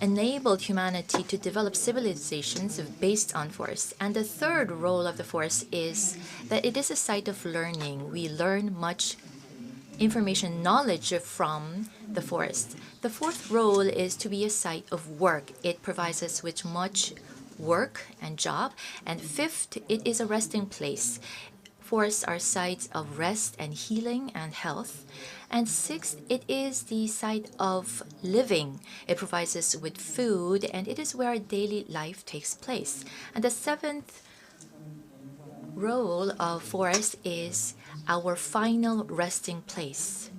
enabled humanity to develop civilizations based on forests. And the third role of the forest is that it is a site of learning. We learn much information, knowledge from the forest. The fourth role is to be a site of work. It provides us with much work and job. And fifth, it is a resting place. Forests are sites of rest and healing and health. And sixth, it is the site of living. It provides us with food, and it is where our daily life takes place. And the seventh role of forest is our final resting place.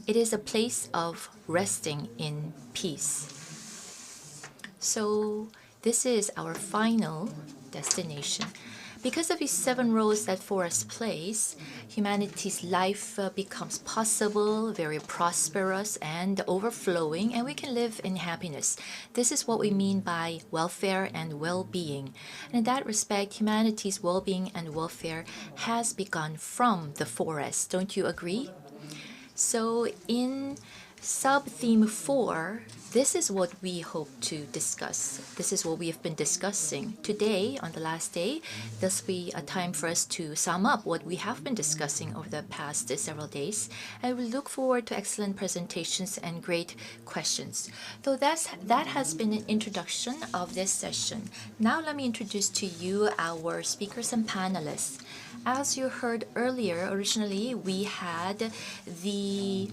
It is a place of resting in peace. So this is our final destination. Because of these 7 roles that forest plays, humanity's life becomes possible, very prosperous and overflowing, and we can live in happiness. This is what we mean by welfare and well-being. And in that respect, humanity's well-being and welfare has begun from the forest. Don't you agree? So in sub-theme 4, this is what we hope to discuss. This is what we have been discussing. Today, on the last day, this will be a time for us to sum up what we have been discussing over the past several days. And we look forward to excellent presentations and great questions. So that has been an introduction of this session. Now let me introduce to you our speakers and panelists. As you heard earlier, originally we had the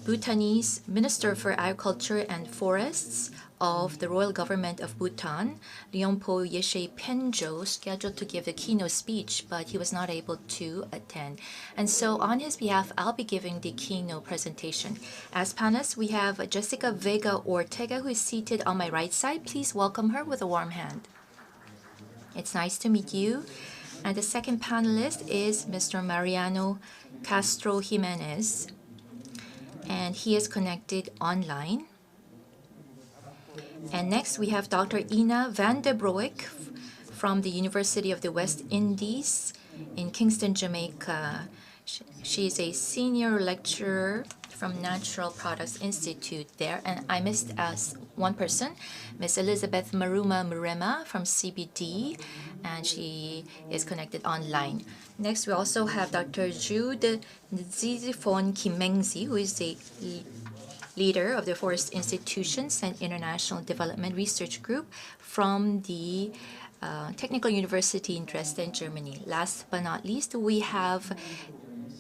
Bhutanese Minister for Agriculture and Forests of the Royal Government of Bhutan, Lyongpo Yeshe Penjo, scheduled to give the keynote speech, but he was not able to attend. And so on his behalf, I'll be giving the keynote presentation. As panelists, we have Jessica Vega Ortega, who is seated on my right side. Please welcome her with a warm hand. It's nice to meet you. And the second panelist is Mr. Mariano Castro Jimenez, and he is connected online. And next we have Dr. Ina van der Broek from the University of the West Indies in Kingston, Jamaica. She is a senior lecturer from Natural Products Institute there. And I missed one person, Miss Elizabeth Maruma Murema from CBD, and she is connected online. Next, we also have Dr. Jude Nzizifon Kimengzi, who is the leader of the Forest Institutions and International Development Research Group from the Technical University in Dresden, Germany. Last but not least, we have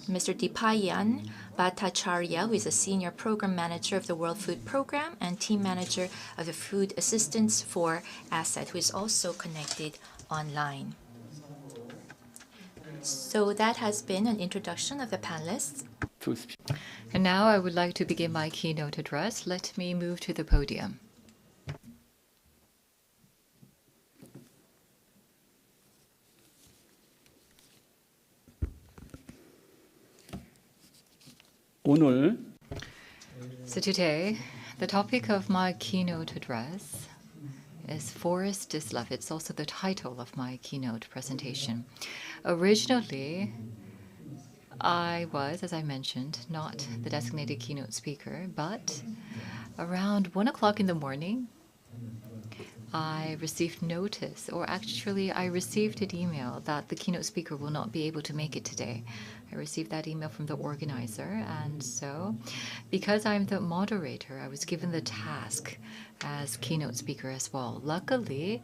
Mr. Dipayan Bhattacharya, who is a senior program manager of the World Food Program and team manager of the Food Assistance for ASET, who is also connected online. So that has been an introduction of the panelists. And now I would like to begin my keynote address. Let me move to the podium. So today, the topic of my keynote address is Forest is Love. It's also the title of my keynote presentation. Originally, I was, as I mentioned, not the designated keynote speaker, but around 1 o'clock in the morning, I received notice, or actually I received an email that the keynote speaker will not be able to make it today. I received that email from the organizer, and so because I'm the moderator, I was given the task as keynote speaker as well. Luckily,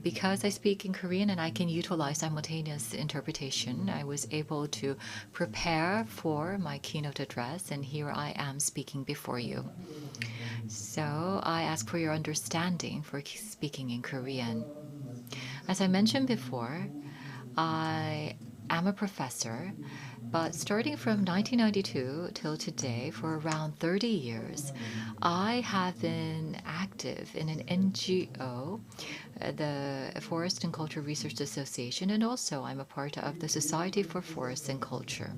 because I speak in Korean and I can utilize simultaneous interpretation, I was able to prepare for my keynote address, and here I am speaking before you. So I ask for your understanding for speaking in Korean. As I mentioned before, I am a professor, but starting from 1992 till today, for around 30 years, I have been active in an NGO, the Forest and Culture Research Association, and also I'm a part of the Society for Forests and Culture.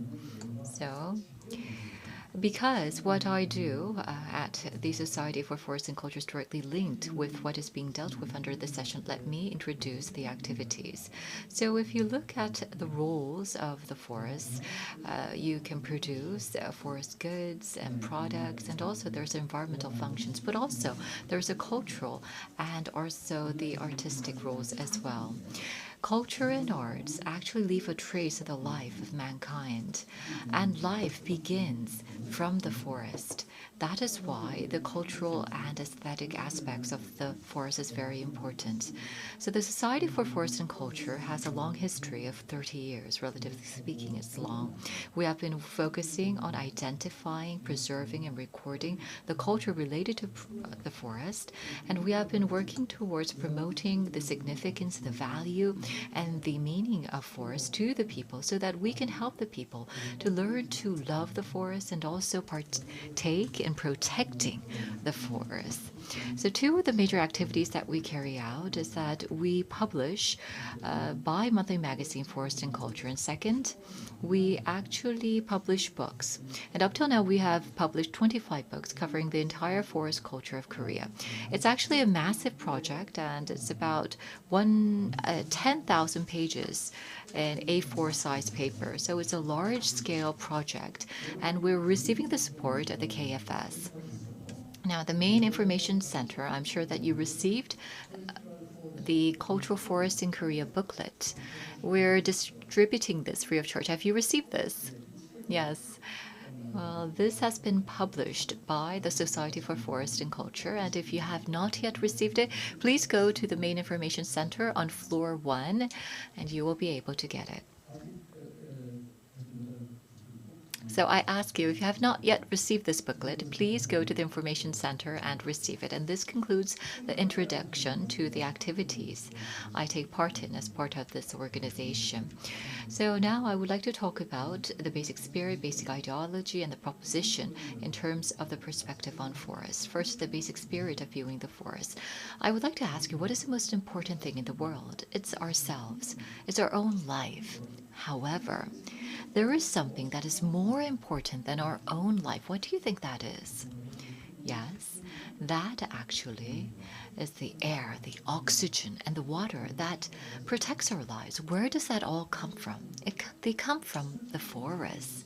So Because what I do at the Society for Forests and Culture is directly linked with what is being dealt with under this session, let me introduce the activities. So if you look at the roles of the forests, you can produce forest goods and products, and also there's environmental functions, but also there's a cultural and also the artistic roles as well. Culture and arts actually leave a trace of the life of mankind, and life begins from the forest. That is why the cultural and aesthetic aspects of the forest is very important. So the Society for Forest and Culture has a long history of 30 years. Relatively speaking, it's long. We have been focusing on identifying, preserving, and recording the culture related to the forest, and we have been working towards promoting the significance, the value, and the meaning of forest to the people so that we can help the people to learn to love the forest and also partake in protecting the forest. So two of the major activities that we carry out is that we publish bi-monthly magazine Forest and Culture, and second, we actually publish books. And up till now, we have published 25 books covering the entire forest culture of Korea. It's actually a massive project, and it's about 10,000 pages in A4 size paper. So it's a large-scale project, and we're receiving the support of the KFS. Now, the main information center, I'm sure that you received the Cultural Forest in Korea booklet. We're distributing this free of charge. Have you received this? Yes. Well, this has been published by the Society for Forest and Culture, and if you have not yet received it, please go to the main information center on floor 1, and you will be able to get it. So I ask you, if you have not yet received this booklet, please go to the information center and receive it. And this concludes the introduction to the activities I take part in as part of this organization. So now I would like to talk about the basic spirit, basic ideology, and the proposition in terms of the perspective on forests. First, the basic spirit of viewing the forest. I would like to ask you, what is the most important thing in the world? It's ourselves. It's our own life. However, there is something that is more important than our own life. What do you think that is? Yes, that actually is the air, the oxygen, and the water that protects our lives. Where does that all come from? They come from the forest.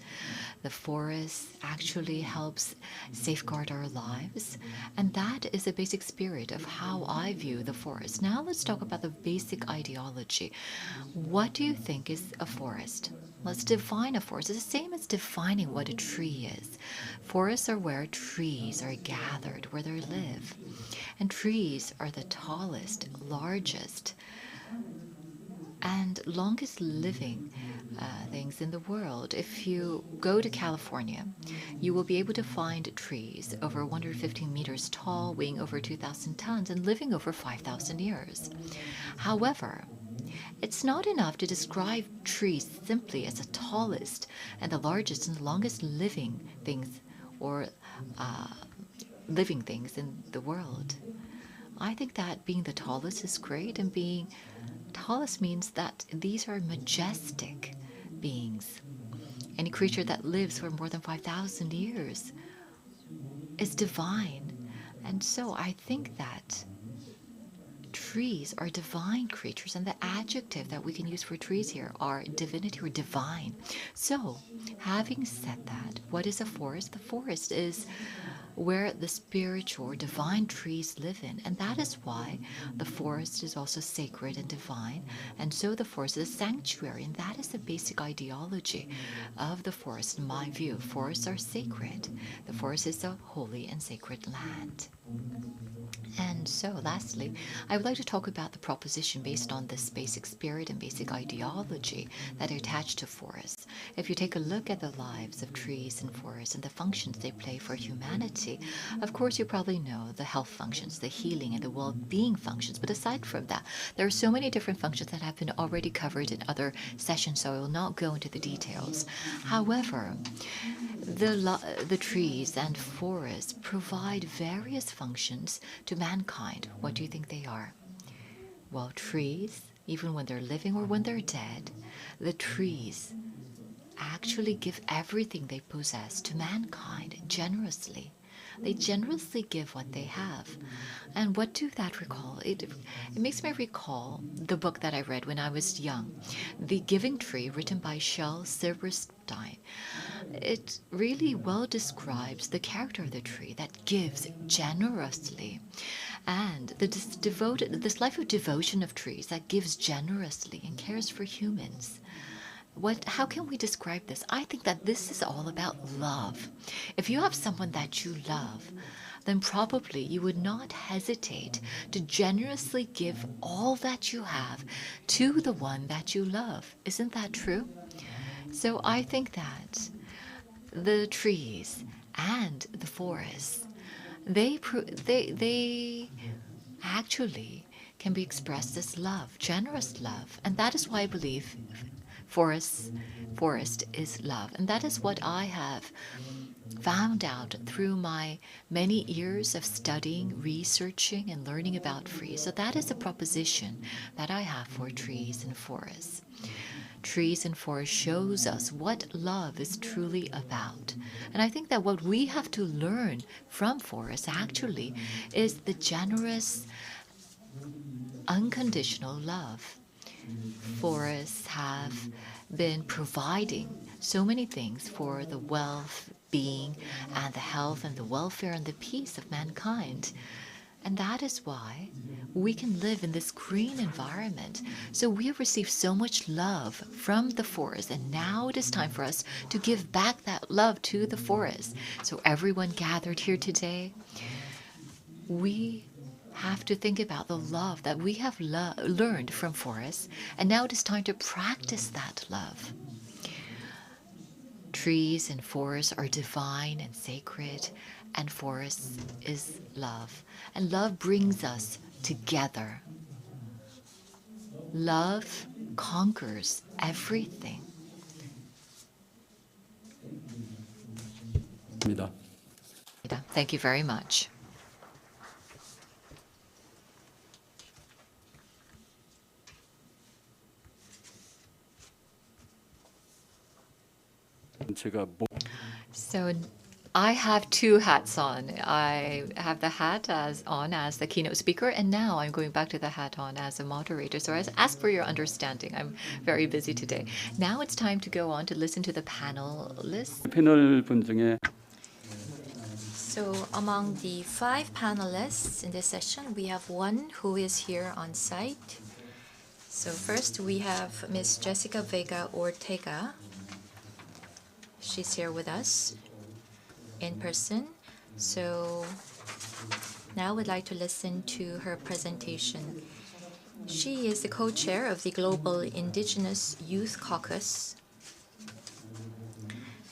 The forest actually helps safeguard our lives, and that is the basic spirit of how I view the forest. Now let's talk about the basic ideology. What do you think is a forest? Let's define a forest. It's the same as defining what a tree is. Forests are where trees are gathered, where they live. And trees are the tallest, largest, and longest living things in the world. If you go to California, you will be able to find trees over 115 meters tall, weighing over 2,000 tons, and living over 5,000 years. However, it's not enough to describe trees simply as the tallest and the largest and the longest living things or living things in the world. I think that being the tallest is great, and being tallest means that these are majestic beings. Any creature that lives for more than 5,000 years is divine. And so I think that trees are divine creatures, and the adjective that we can use for trees here are divinity or divine. So, having said that, what is a forest? The forest is where the spiritual or divine trees live in, and that is why the forest is also sacred and divine, and so the forest is a sanctuary, and that is the basic ideology of the forest. In my view, forests are sacred. The forest is a holy and sacred land. And so, lastly, I would like to talk about the proposition based on this basic spirit and basic ideology that are attached to forests. If you take a look at the lives of trees and forests and the functions they play for humanity, of course, you probably know the health functions, the healing, and the well-being functions. But aside from that, there are so many different functions that have been already covered in other sessions, so I will not go into the details. However, the trees and forests provide various functions to mankind. What do you think they are? Well, trees, even when they're living or when they're dead, the trees actually give everything they possess to mankind generously. They generously give what they have. And what do that recall? It makes me recall the book that I read when I was young, The Giving Tree, written by Shel Silverstein. It really well describes the character of the tree that gives generously, and this life of devotion of trees that gives generously and cares for humans. How can we describe this? I think that this is all about love. If you have someone that you love, then probably you would not hesitate to generously give all that you have to the one that you love. Isn't that true? So I think that the trees and the forests, they actually can be expressed as love, generous love. And that is why I believe forest is love. And that is what I have found out through my many years of studying, researching, and learning about trees. So that is a proposition that I have for trees and forests. Trees and forests shows us what love is truly about. And I think that what we have to learn from forests actually is the generous, unconditional love. Forests have been providing so many things for the well-being and the health and the welfare and the peace of mankind. And that is why we can live in this green environment. So we have received so much love from the forest, and now it is time for us to give back that love to the forest. So everyone gathered here today, we have to think about the love that we have learned from forests, and now it is time to practice that love. Trees and forests are divine and sacred, and forests is love. And love brings us together. Love conquers everything. Thank you very much. So I have two hats on. I have the hat as the keynote speaker, and now I'm going back to the hat on as a moderator. So I ask for your understanding. I'm very busy today. Now it's time to go on to listen to the panelists. So among the 5 panelists in this session, we have one who is here on site. So first we have Ms. Jessica Vega Ortega. She's here with us in person. So now we'd like to listen to her presentation. She is the co-chair of the Global Indigenous Youth Caucus.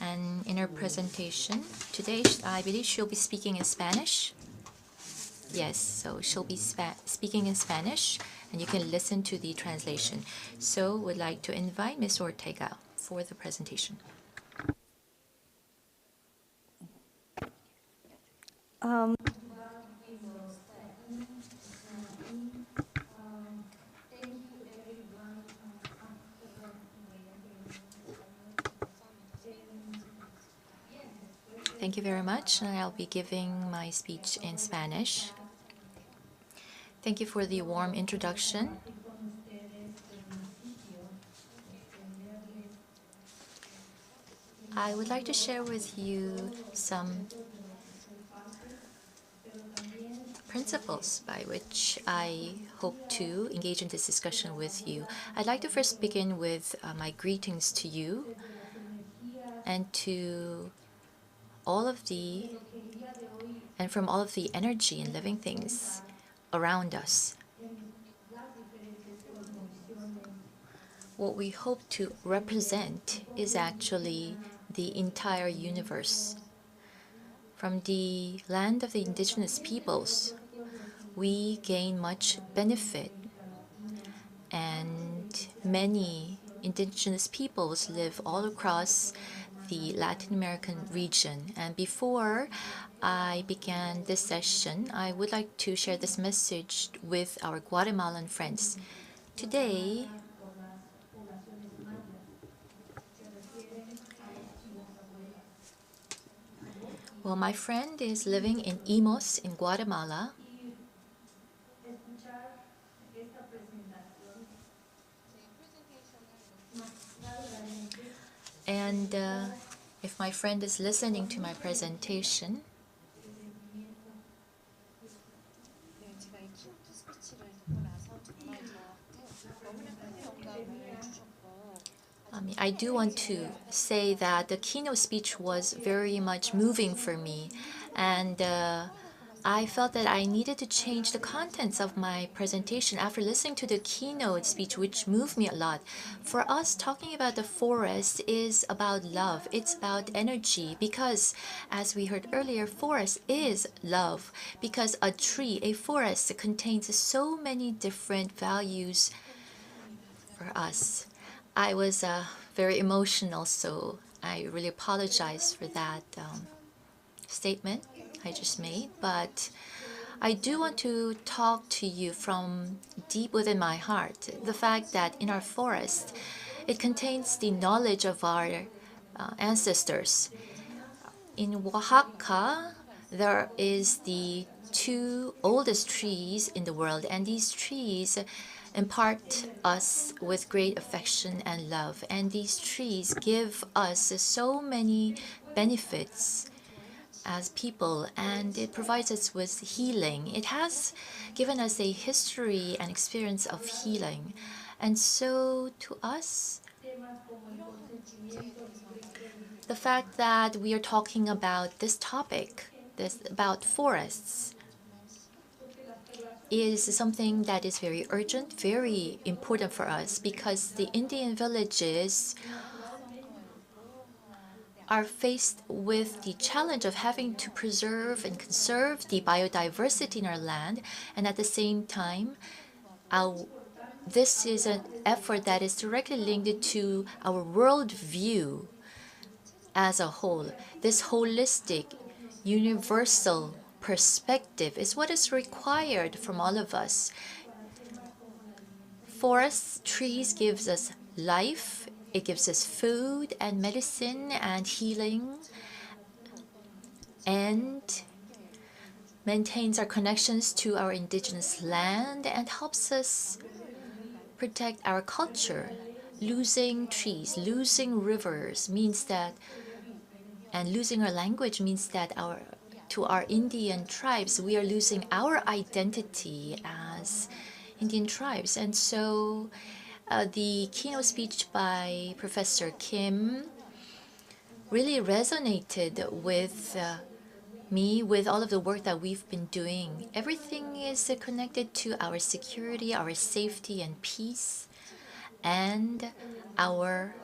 And in her presentation today, I believe she'll be speaking in Spanish. Yes, so she'll be speaking in Spanish, and you can listen to the translation. So we'd like to invite Ms. Ortega for the presentation. Thank you very much, and I'll be giving my speech in Spanish. Thank you for the warm introduction. I would like to share with you some principles by which I hope to engage in this discussion with you. I'd like to first begin with my greetings to you and to from all of the energy and living things around us. What we hope to represent is actually the entire universe. From the land of the indigenous peoples, we gain much benefit, and many indigenous peoples live all across the Latin American region. And before I began this session, I would like to share this message with our Guatemalan friends. Today, Well, my friend is living in Imos in Guatemala. And if my friend is listening to my presentation, I do want to say that the keynote speech was very much moving for me, and I felt that I needed to change the contents of my presentation after listening to the keynote speech, which moved me a lot. For us, talking about the forest is about love. It's about energy because, as we heard earlier, forest is love because a tree, a forest, contains so many different values for us. I was very emotional, so I really apologize for that statement I just made, but I do want to talk to you from deep within my heart. The fact that in our forest, it contains the knowledge of our ancestors. In Oaxaca, there is the two oldest trees in the world, and these trees impart us with great affection and love. And these trees give us so many benefits as people, and it provides us with healing. It has given us a history and experience of healing. And so to us, the fact that we are talking about this topic, about forests, is something that is very urgent, very important for us because the Indian villages are faced with the challenge of having to preserve and conserve the biodiversity in our land, and at the same time, this is an effort that is directly linked to our world view as a whole. This holistic, universal perspective is what is required from all of us. Forests, trees gives us life, it gives us food and medicine and healing, and maintains our connections to our indigenous land and helps us protect our culture. Losing trees, losing rivers means that, and losing our language means that to our Indian tribes, we are losing our identity as Indian tribes. And so the keynote speech by Professor Kim really resonated with me, with all of the work that we've been doing. Everything is connected to our security, our safety and peace, and our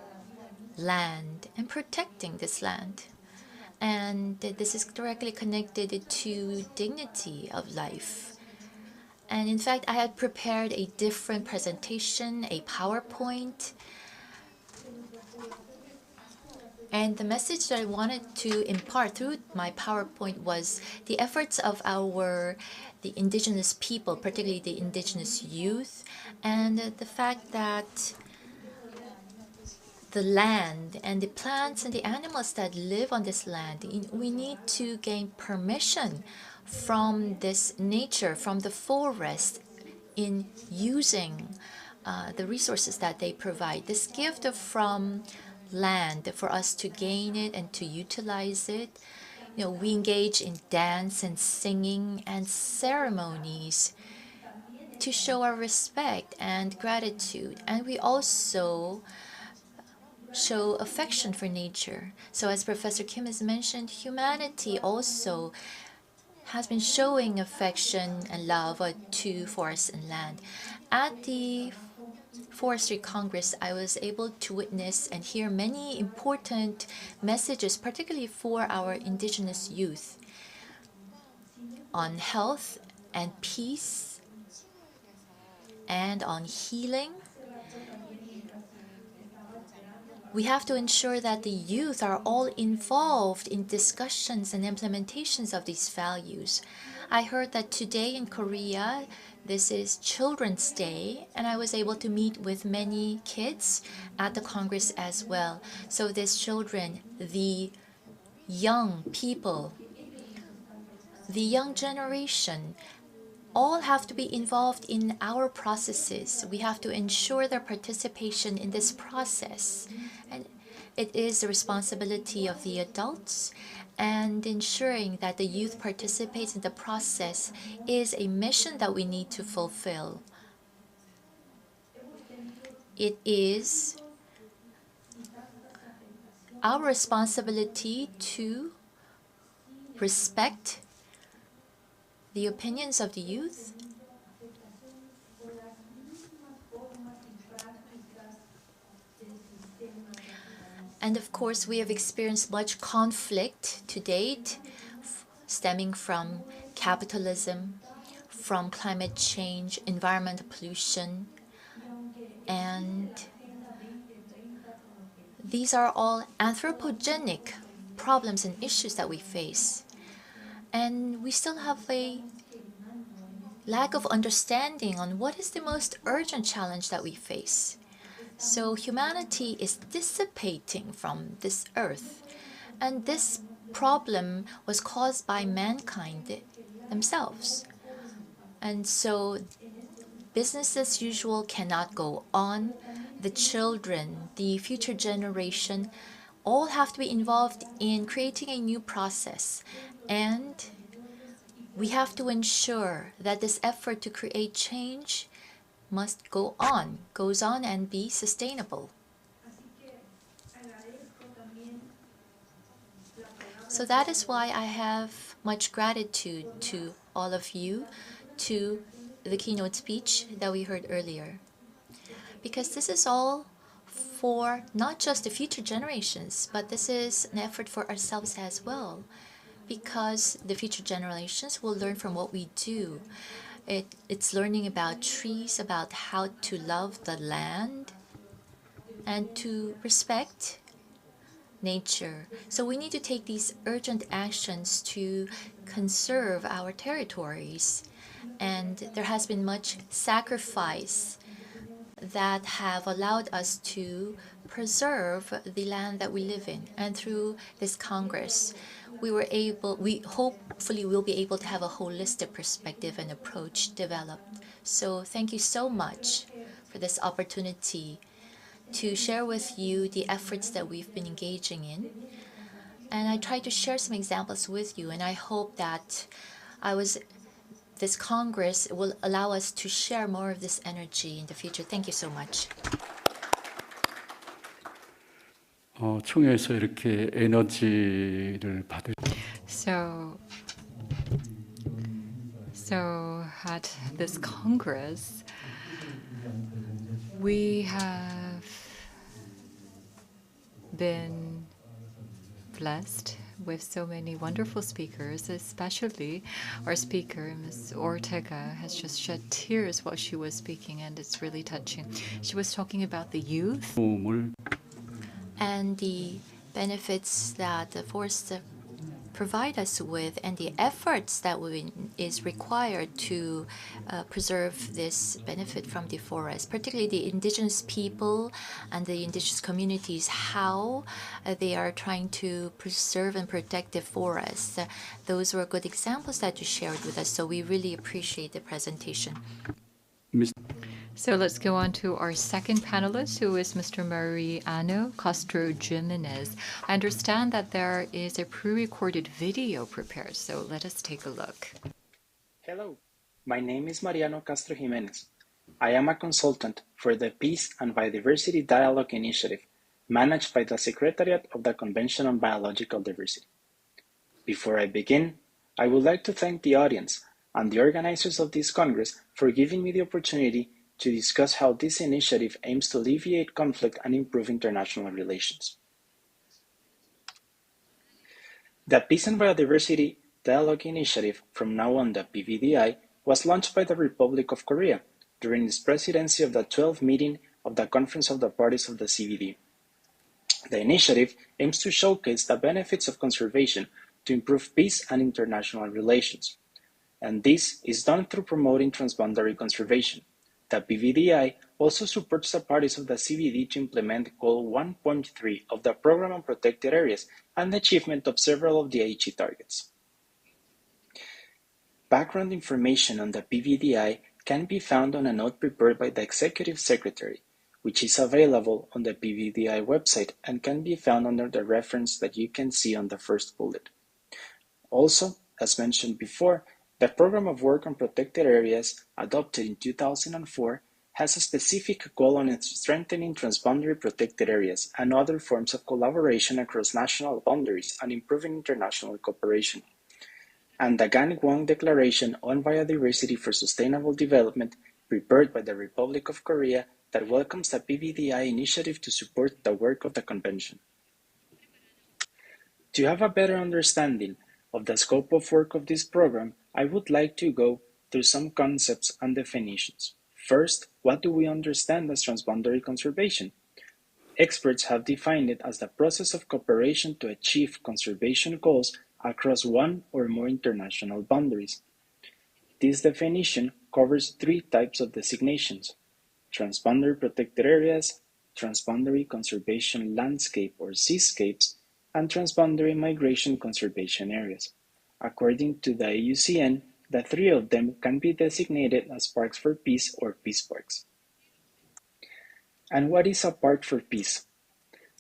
land, and protecting this land. And this is directly connected to dignity of life. And in fact, I had prepared a different presentation, a PowerPoint. And the message that I wanted to impart through my PowerPoint was the efforts of the indigenous people, particularly the indigenous youth, and the fact that the land and the plants and the animals that live on this land, we need to gain permission from this nature, from the forest, in using the resources that they provide. This gift from land, for us to gain it and to utilize it. We engage in dance and singing and ceremonies to show our respect and gratitude. And we also show affection for nature. So as Professor Kim has mentioned, humanity also has been showing affection and love to forests and land. At the Forestry Congress, I was able to witness and hear many important messages, particularly for our indigenous youth, on health and peace and on healing. We have to ensure that the youth are all involved in discussions and implementations of these values. I heard that today in Korea, this is Children's Day, and I was able to meet with many kids at the Congress as well. So these children, the young people the young generation all have to be involved in our processes. We have to ensure their participation in this process. And it is the responsibility of the adults, and ensuring that the youth participates in the process is a mission that we need to fulfill. It is our responsibility to respect the opinions of the youth and of course we have experienced much conflict to date stemming from capitalism, from climate change, environmental pollution, and these are all anthropogenic problems and issues that we face. And we still have a lack of understanding on what is the most urgent challenge that we face. So humanity is dissipating from this earth, and this problem was caused by mankind themselves. And so business as usual cannot go on. The children, the future generation, all have to be involved in creating a new process. And we have to ensure that this effort to create change must goes on and be sustainable. So that is why I have much gratitude to all of you, to the keynote speech that we heard earlier. Because this is all for not just the future generations, but this is an effort for ourselves as well. Because the future generations will learn from what we do. It's learning about trees, about how to love the land, and to respect nature. So we need to take these urgent actions to conserve our territories. And there has been much sacrifice that have allowed us to preserve the land that we live in. And through this Congress, we hopefully will be able to have a holistic perspective and approach developed. So thank you so much for this opportunity to share with you the efforts that we've been engaging in. And I tried to share some examples with you, and I hope that this Congress will allow us to share more of this energy in the future. Thank you so much. 총회에서 이렇게 에너지를 받을. So at this Congress, we have been blessed with so many wonderful speakers, especially our speaker, Ms. Ortega, has just shed tears while she was speaking, and it's really touching. She was talking about the youth and the benefits that the forests provide us with, and the efforts that is required to preserve this benefit from the forest, particularly the indigenous people and the indigenous communities, how they are trying to preserve and protect the forests. Those were good examples that you shared with us, so we really appreciate the presentation. So let's go on to our second panelist, who is Mr. Mariano Castro Jimenez. I understand that there is a pre-recorded video prepared, so let us take a look. Hello, my name is Mariano Castro Jimenez. I am a consultant for the Peace and Biodiversity Dialogue Initiative, managed by the Secretariat of the Convention on Biological Diversity. Before I begin, I would like to thank the audience and the organizers of this Congress for giving me the opportunity to discuss how this initiative aims to alleviate conflict and improve international relations. The Peace and Biodiversity Dialogue Initiative, from now on the PVDI, was launched by the Republic of Korea during its presidency of the 12th meeting of the Conference of the Parties of the CVD. The initiative aims to showcase the benefits of conservation to improve peace and international relations, and this is done through promoting transboundary conservation. The PVDI also supports the parties of the CVD to implement Goal 1.3 of the Program on Protected Areas and the achievement of several of the Aichi targets. Background information on the PVDI can be found on a note prepared by the Executive Secretary, which is available on the PVDI website and can be found under the reference that you can see on the first bullet. Also, as mentioned before, the Program of Work on Protected Areas, adopted in 2004, has a specific goal on strengthening transboundary protected areas and other forms of collaboration across national boundaries and improving international cooperation. And the Gangwon Declaration on Biodiversity for Sustainable Development, prepared by the Republic of Korea, that welcomes the PVDI initiative to support the work of the Convention. To have a better understanding of the scope of work of this program, I would like to go through some concepts and definitions. First, what do we understand as transboundary conservation? Experts have defined it as the process of cooperation to achieve conservation goals across one or more international boundaries. This definition covers three types of designations: transboundary protected areas, transboundary conservation landscape or seascapes, and transboundary migration conservation areas. According to the IUCN, the three of them can be designated as parks for peace or peace parks. And what is a park for peace?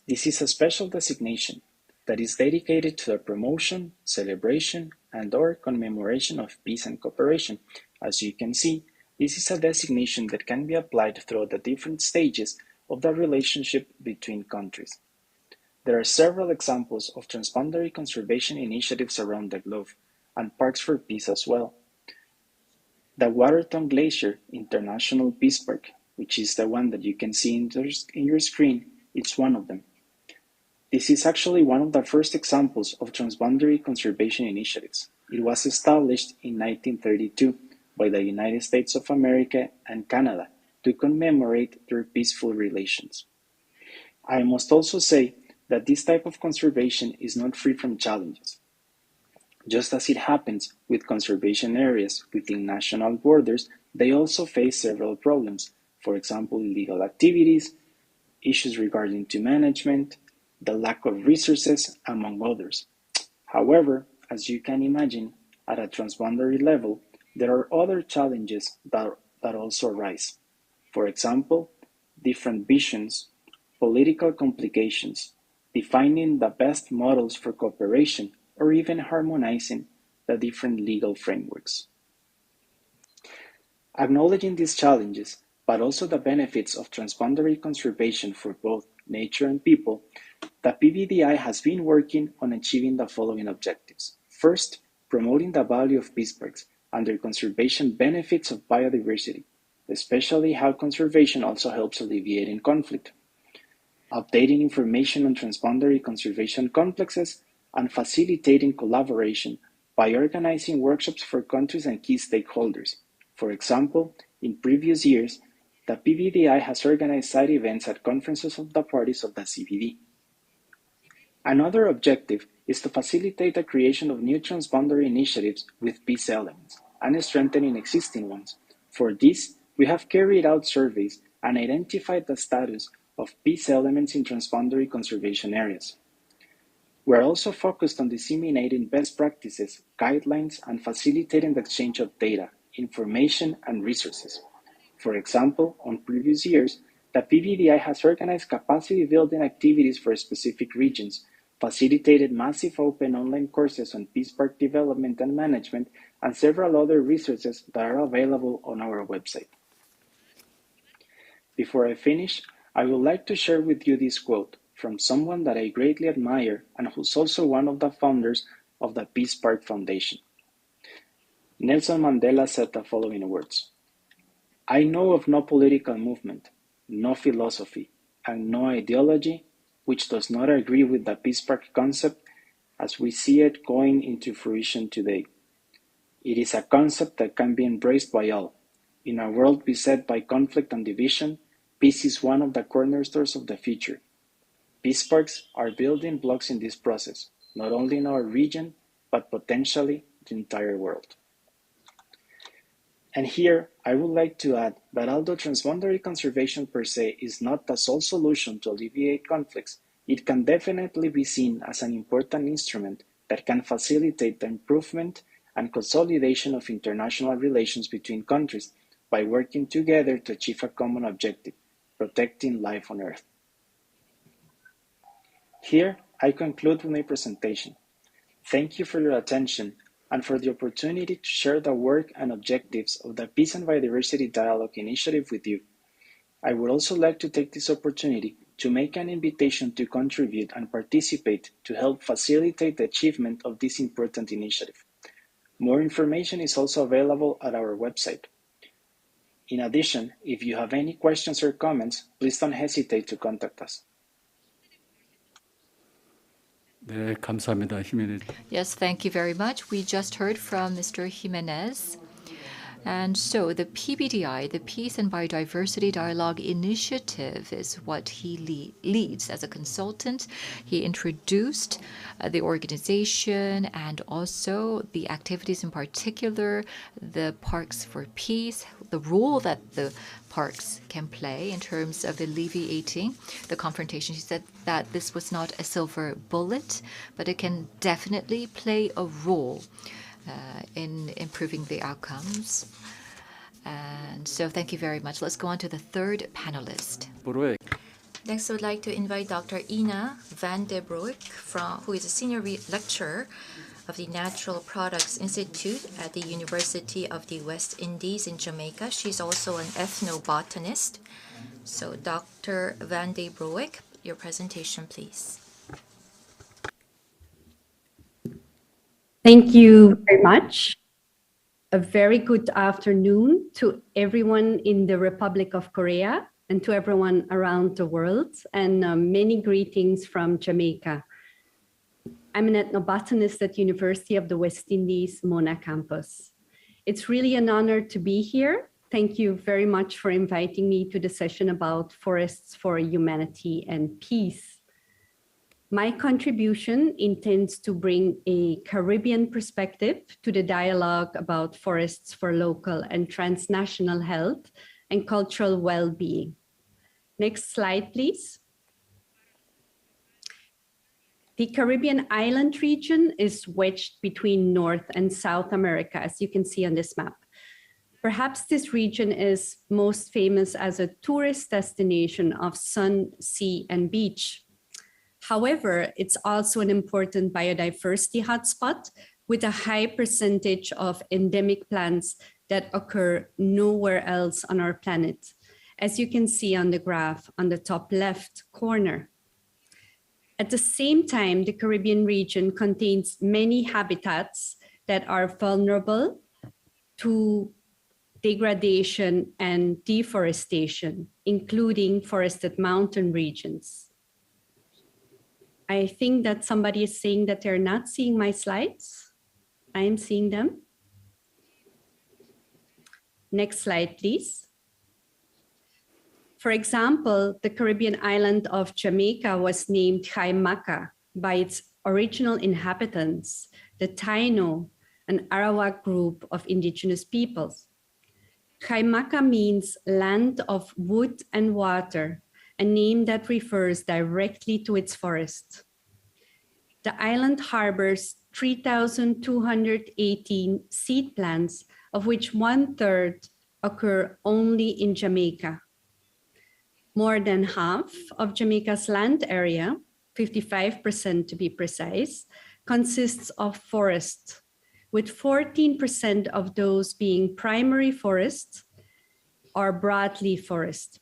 This is a special designation that is dedicated to the promotion, celebration, and/or commemoration of peace and cooperation. As you can see, this is a designation that can be applied throughout the different stages of the relationship between countries. There are several examples of transboundary conservation initiatives around the globe, and parks for peace as well. The Waterton Glacier International Peace Park, which is the one that you can see in your screen, it's one of them. This is actually one of the first examples of transboundary conservation initiatives. It was established in 1932 by the United States of America and Canada to commemorate their peaceful relations. I must also say that this type of conservation is not free from challenges. Just as it happens with conservation areas within national borders, they also face several problems. For example, illegal activities, issues regarding to management, the lack of resources, among others. However, as you can imagine, at a transboundary level, there are other challenges that also arise. For example, different visions, political complications, defining the best models for cooperation, or even harmonizing the different legal frameworks. Acknowledging these challenges, but also the benefits of transboundary conservation for both nature and people, the PVDI has been working on achieving the following objectives. First, promoting the value of peace parks and their conservation benefits of biodiversity, especially how conservation also helps alleviating conflict. Updating information on transboundary conservation complexes and facilitating collaboration by organizing workshops for countries and key stakeholders. For example, in previous years, the PVDI has organized side events at conferences of the parties of the CBD. Another objective is to facilitate the creation of new transboundary initiatives with peace elements and strengthening existing ones. For this, we have carried out surveys and identified the status of peace elements in transboundary conservation areas. We are also focused on disseminating best practices, guidelines, and facilitating the exchange of data, information, and resources. For example, on previous years, the PVDI has organized capacity building activities for specific regions, facilitated massive open online courses on peace park development and management, and several other resources that are available on our website. Before I finish, I would like to share with you this quote from someone that I greatly admire and who's also one of the founders of the Peace Park Foundation. Nelson Mandela said the following words: "I know of no political movement, no philosophy, and no ideology which does not agree with the peace park concept as we see it going into fruition today. It is a concept that can be embraced by all. In a world beset by conflict and division, peace is one of the cornerstones of the future. Peace parks are building blocks in this process, not only in our region, but potentially the entire world." And here, I would like to add that although transboundary conservation per se is not the sole solution to alleviate conflicts, it can definitely be seen as an important instrument that can facilitate the improvement and consolidation of international relations between countries by working together to achieve a common objective, protecting life on Earth. Here, I conclude with my presentation. Thank you for your attention and for the opportunity to share the work and objectives of the Peace and Biodiversity Dialogue Initiative with you. I would also like to take this opportunity to make an invitation to contribute and participate to help facilitate the achievement of this important initiative. More information is also available at our website. In addition, if you have any questions or comments, please don't hesitate to contact us. 네, 감사합니다. 히메네. Yes, thank you very much. We just heard from Mr. Jimenez. And so the PBDI, the Peace and Biodiversity Dialogue Initiative, is what he leads as a consultant. He introduced the organization and also the activities, in particular, the Parks for Peace, the role that the parks can play in terms of alleviating the confrontation. He said that this was not a silver bullet, but it can definitely play a role in improving the outcomes. And so thank you very much. Let's go on to the third panelist. Next, I would like to invite Dr. Ina van der Broek, who is a senior lecturer of the Natural Products Institute at the University of the West Indies in Jamaica. She's also an ethnobotanist. So Dr. van der Broek, your presentation, please. Thank you very much. A very good afternoon to everyone in the Republic of Korea and to everyone around the world, and many greetings from Jamaica. I'm an ethnobotanist at University of the West Indies, Mona campus. It's really an honor to be here. Thank you very much for inviting me to the session about forests for humanity and peace. My contribution intends to bring a Caribbean perspective to the dialogue about forests for local and transnational health and cultural well-being. Next slide, please. The Caribbean island region is wedged between North and South America, as you can see on this map. Perhaps this region is most famous as a tourist destination of sun, sea, and beach. However, it's also an important biodiversity hotspot with a high percentage of endemic plants that occur nowhere else on our planet, as you can see on the graph on the top left corner. At the same time, the Caribbean region contains many habitats that are vulnerable to degradation and deforestation, including forested mountain regions. I think that somebody is saying that they're not seeing my slides. I am seeing them. Next slide, please. For example, the Caribbean island of Jamaica was named Kaimaka by its original inhabitants, the Taino, an Arawak group of indigenous peoples. Kaimaka means land of wood and water, a name that refers directly to its forest. The island harbors 3,218 seed plants, of which 1/3 occur only in Jamaica. More than half of Jamaica's land area, 55% to be precise, consists of forest, with 14% of those being primary forest or broadleaf forest.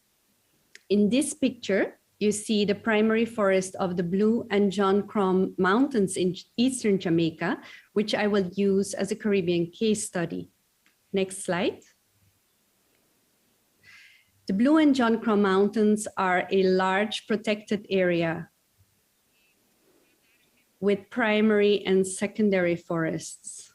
In this picture, you see the primary forest of the Blue and John Crumb Mountains in eastern Jamaica, which I will use as a Caribbean case study. Next slide. The Blue and John Crumb Mountains are a large protected area with primary and secondary forests.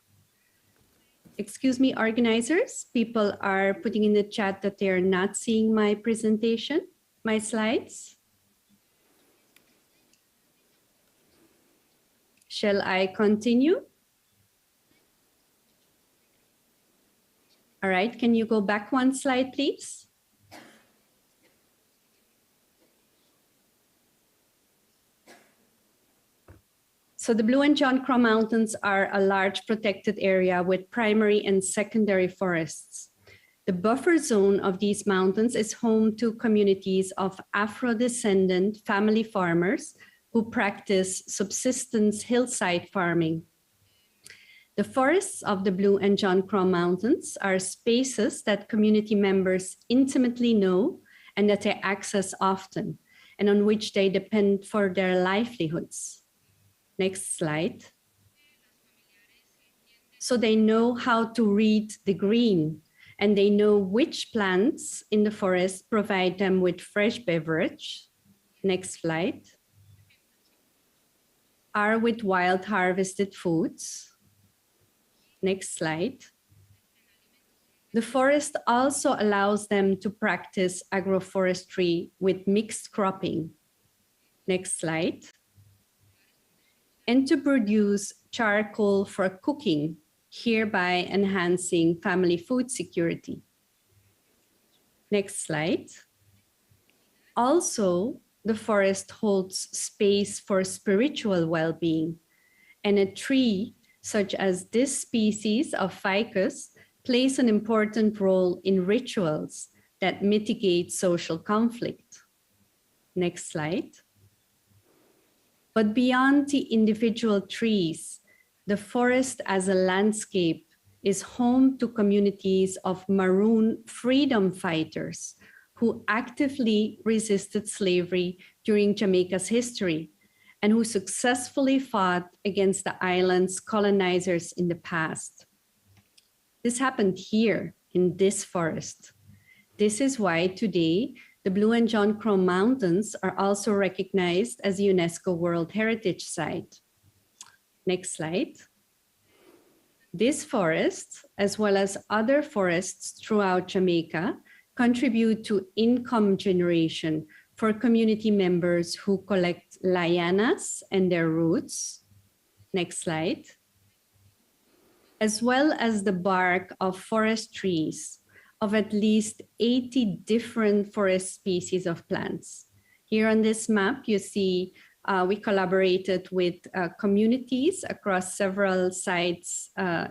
Excuse me, organizers, people are putting in the chat that they are not seeing my presentation, my slides. Shall I continue? All right, can you go back one slide, please? So the Blue and John Crow Mountains are a large protected area with primary and secondary forests. The buffer zone of these mountains is home to communities of Afro-descendant family farmers who practice subsistence hillside farming. The forests of the Blue and John Crow Mountains are spaces that community members intimately know and that they access often, and on which they depend for their livelihoods. Next slide. So they know how to read the green, and they know which plants in the forest provide them with fresh beverage. Next slide. Are with wild harvested foods. Next slide. The forest also allows them to practice agroforestry with mixed cropping. Next slide. And to produce charcoal for cooking, hereby enhancing family food security. Next slide. Also, the forest holds space for spiritual well-being, and a tree such as this species of ficus plays an important role in rituals that mitigate social conflict. Next slide. But beyond the individual trees, the forest as a landscape is home to communities of Maroon freedom fighters who actively resisted slavery during Jamaica's history and who successfully fought against the island's colonizers in the past. This happened here in this forest. This is why today the Blue and John Crow Mountains are also recognized as a UNESCO World Heritage Site. Next slide. This forest, as well as other forests throughout Jamaica, contribute to income generation for community members who collect lianas and their roots. Next slide. As well as the bark of forest trees of at least 80 different forest species of plants. Here on this map, you see we collaborated with communities across several sites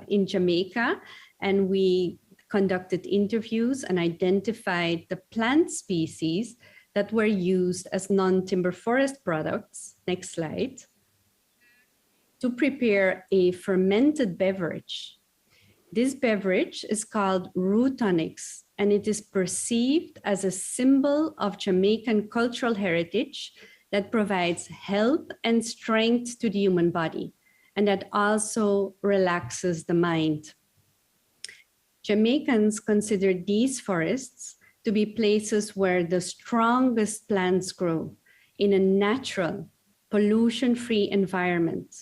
in Jamaica, and we conducted interviews and identified the plant species that were used as non-timber forest products. Next slide. To prepare a fermented beverage. This beverage is called root tonics, and it is perceived as a symbol of Jamaican cultural heritage that provides health and strength to the human body, and that also relaxes the mind. Jamaicans consider these forests to be places where the strongest plants grow in a natural, pollution-free environment,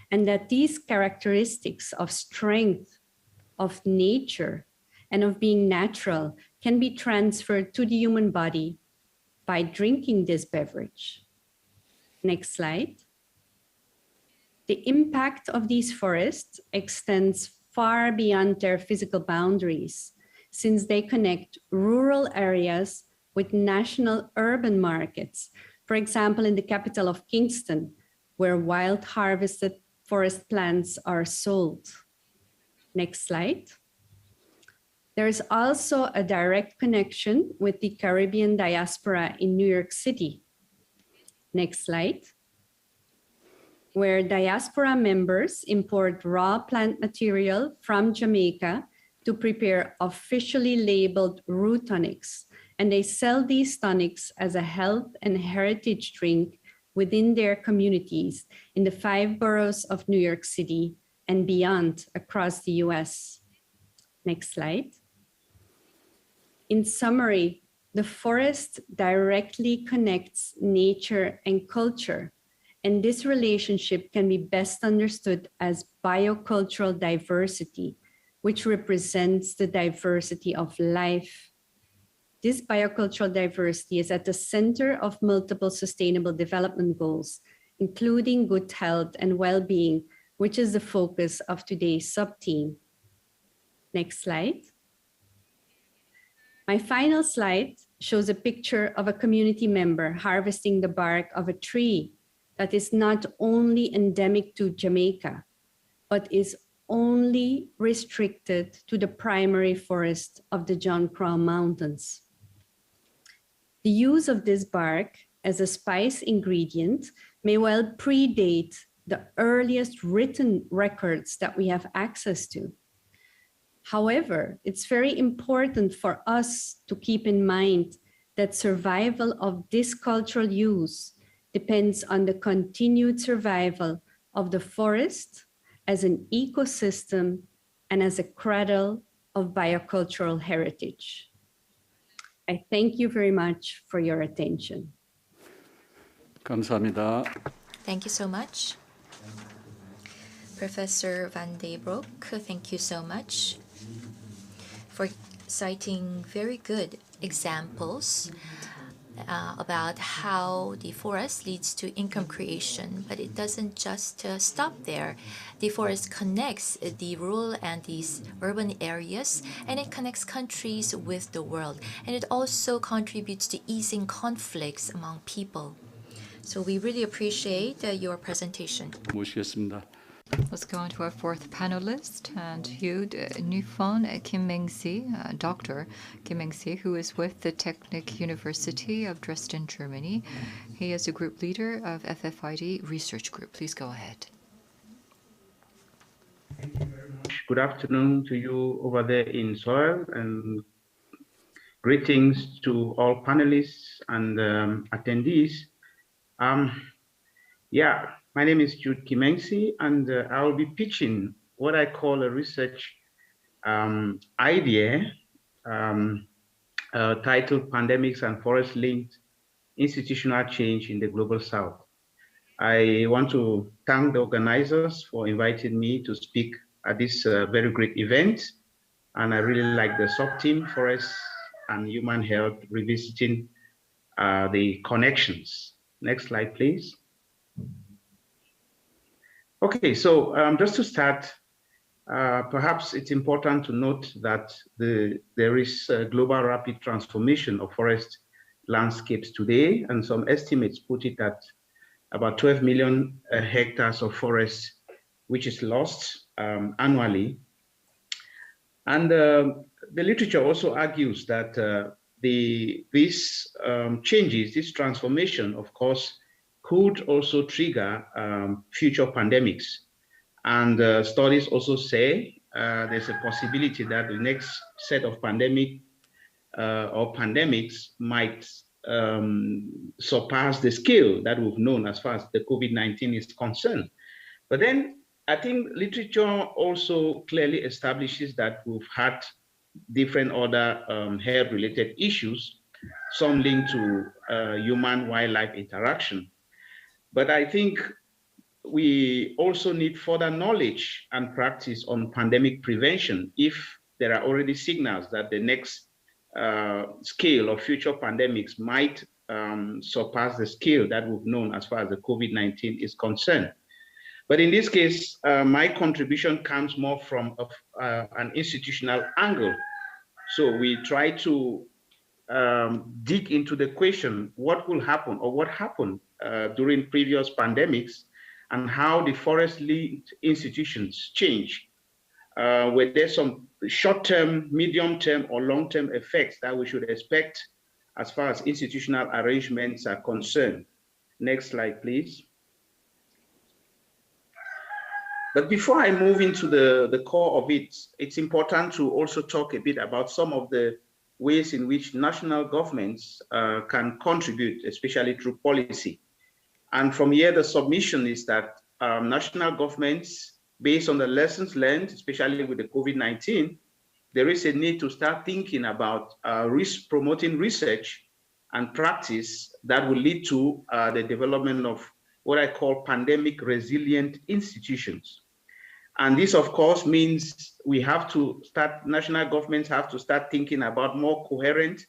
and that these characteristics of strength, of nature, and of being natural can be transferred to the human body by drinking this beverage. Next slide. The impact of these forests extends far beyond their physical boundaries, since they connect rural areas with national urban markets. For example, in the capital of Kingston, where wild harvested forest plants are sold. Next slide. There is also a direct connection with the Caribbean diaspora in New York City. Next slide. Where diaspora members import raw plant material from Jamaica to prepare officially labeled root tonics, and they sell these tonics as a health and heritage drink within their communities in the 5 boroughs of New York City and beyond across the US. Next slide. In summary, the forest directly connects nature and culture, and this relationship can be best understood as biocultural diversity, which represents the diversity of life. This biocultural diversity is at the center of multiple sustainable development goals, including good health and well-being, which is the focus of today's sub-theme. Next slide. My final slide shows a picture of a community member harvesting the bark of a tree that is not only endemic to Jamaica, but is only restricted to the primary forest of the John Crow Mountains. The use of this bark as a spice ingredient may well predate the earliest written records that we have access to. However, it's very important for us to keep in mind that survival of this cultural use depends on the continued survival of the forest as an ecosystem and as a cradle of biocultural heritage. I thank you very much for your attention. 감사합니다. Thank you so much. Professor Van de Broek, thank you so much for citing very good examples about how the forest leads to income creation, but it doesn't just stop there. The forest connects the rural and these urban areas, and it connects countries with the world, and it also contributes to easing conflicts among people. So we really appreciate your presentation. 모시겠습니다. Let's go on to our fourth panelist, and Hugh Nufon Kim Meng-si, Dr. Kim Meng-si, who is with the Technic University of Dresden, Germany. He is a group leader of FFID Research Group. Please go ahead. Thank you very much. Good afternoon to you over there in Seoul, and greetings to all panelists and attendees. My name is Jude Kimengsi, and I will be pitching what I call a research idea titled Pandemics and Forest-Linked Institutional Change in the Global South. I want to thank the organizers for inviting me to speak at this very great event, and I really like the sub-team Forest and Human Health revisiting the connections. Next slide, please. Okay, so just to start, perhaps it's important to note that there is a global rapid transformation of forest landscapes today, and some estimates put it at about 12 million hectares of forest, which is lost annually. And the literature also argues that these changes, this transformation, of course, could also trigger future pandemics. And studies also say there's a possibility that the next set of pandemics might surpass the scale that we've known as far as the COVID-19 is concerned. But then I think literature also clearly establishes that we've had different other health-related issues, some linked to human-wildlife interaction. But I think we also need further knowledge and practice on pandemic prevention if there are already signals that the next scale of future pandemics might surpass the scale that we've known as far as the COVID-19 is concerned. But in this case, my contribution comes more from an institutional angle. So we try to dig into the question, what will happen or what happened during previous pandemics, and how the forest-linked institutions change. Were there some short-term, medium-term, or long-term effects that we should expect as far as institutional arrangements are concerned? Next slide, please. But before I move into the core of it, it's important to also talk a bit about some of the ways in which national governments can contribute, especially through policy. And from here, the submission is that national governments, based on the lessons learned, especially with the COVID-19, there is a need to start thinking about promoting research and practice that will lead to the development of what I call pandemic resilient institutions. And this, of course, means national governments have to start thinking about more coherent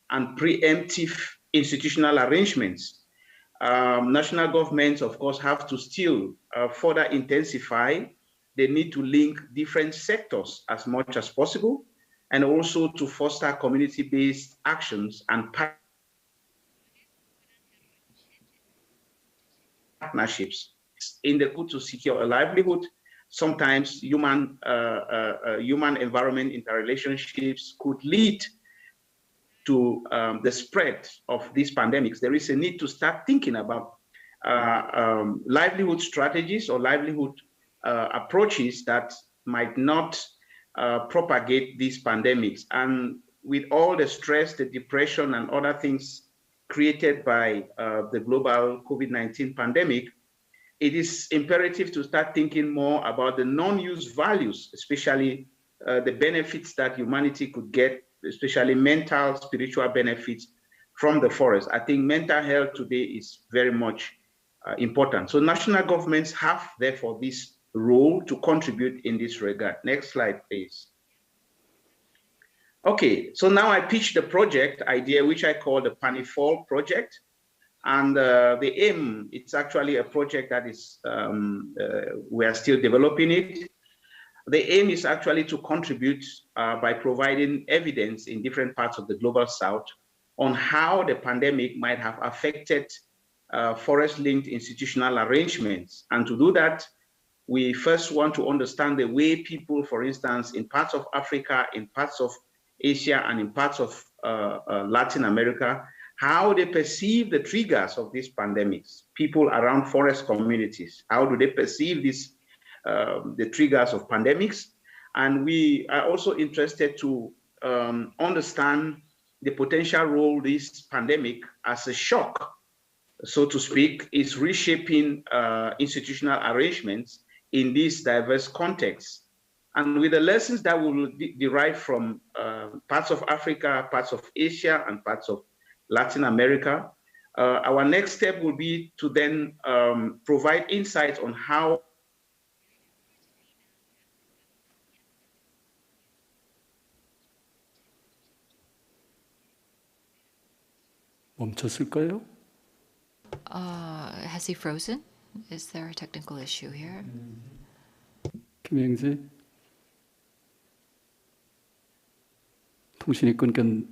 and preemptive institutional arrangements. National governments, of course, have to still further intensify the need to link different sectors as much as possible, and also to foster community-based actions and partnerships. In the good to secure a livelihood, sometimes human environment interrelationships could lead to the spread of these pandemics. There is a need to start thinking about livelihood strategies or livelihood approaches that might not propagate these pandemics. And with all the stress, the depression, and other things created by the global COVID-19 pandemic, it is imperative to start thinking more about the non-use values, especially the benefits that humanity could get, especially mental, spiritual benefits from the forest. I think mental health today is very much important. So national governments have, therefore, this role to contribute in this regard. Next slide, please. Okay, so now I pitch the project idea, which I call the Panifol project. And the aim, it's actually a project that is, we are still developing it. The aim is actually to contribute by providing evidence in different parts of the global south on how the pandemic might have affected forest-linked institutional arrangements. And to do that, we first want to understand the way people, for instance, in parts of Africa, in parts of Asia, and in parts of Latin America, how they perceive the triggers of these pandemics. People around forest communities, how do they perceive this, the triggers of pandemics? And we are also interested to understand the potential role this pandemic as a shock, so to speak, is reshaping institutional arrangements in these diverse contexts. And with the lessons that we will derive from parts of Africa, parts of Asia, and parts of Latin America, our next step will be to then provide insights on how 멈췄을까요? Has he frozen? Is there a technical issue here? 김영재 통신이 끊겼.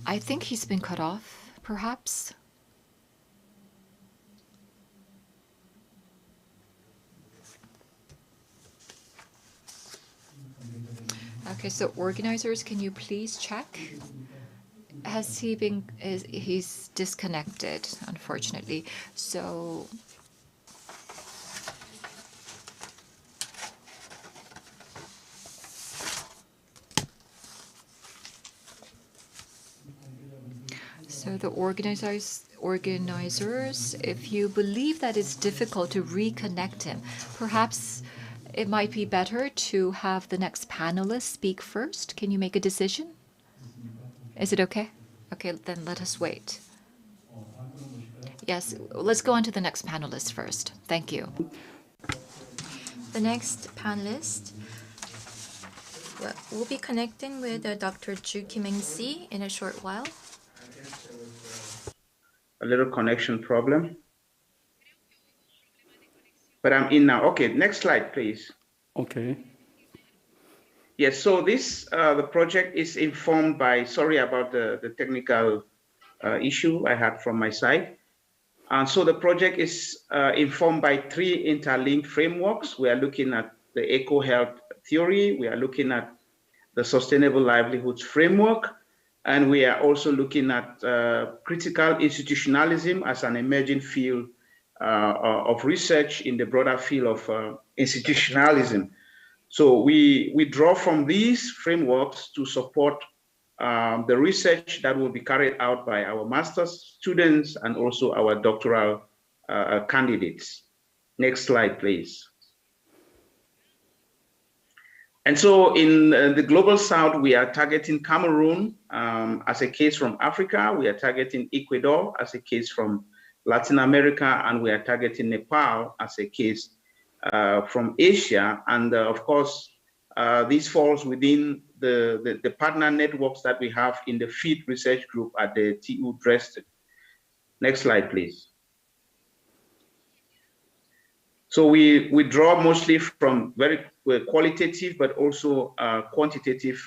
I think he's been cut off, perhaps. Okay, so organizers, can you please check? Has he been, he's disconnected, unfortunately. So the organizers, if you believe that it's difficult to reconnect him, perhaps it might be better to have the next panelist speak first. Can you make a decision? Is it okay? Okay, then let us wait. Yes, let's go on to the next panelist first. Thank you. The next panelist will be connecting with Dr. Ju Kim-Eng-si in a short while. A little connection problem. But I'm in now. Okay, next slide, please. Okay. Yes, so this, the project is informed by, sorry about the technical issue I had from my side. And so the project is informed by three interlinked frameworks. We are looking at the eco-health theory, we are looking at the sustainable livelihoods framework, and we are also looking at critical institutionalism as an emerging field of research in the broader field of institutionalism. So we draw from these frameworks to support the research that will be carried out by our master's students and also our doctoral candidates. Next slide, please. And so in the Global South, we are targeting Cameroon as a case from Africa. We are targeting Ecuador as a case from Latin America, and we are targeting Nepal as a case from Asia. And of course, this falls within the partner networks that we have in the FEED research group at the TU Dresden. Next slide, please. So we draw mostly from very qualitative, but also quantitative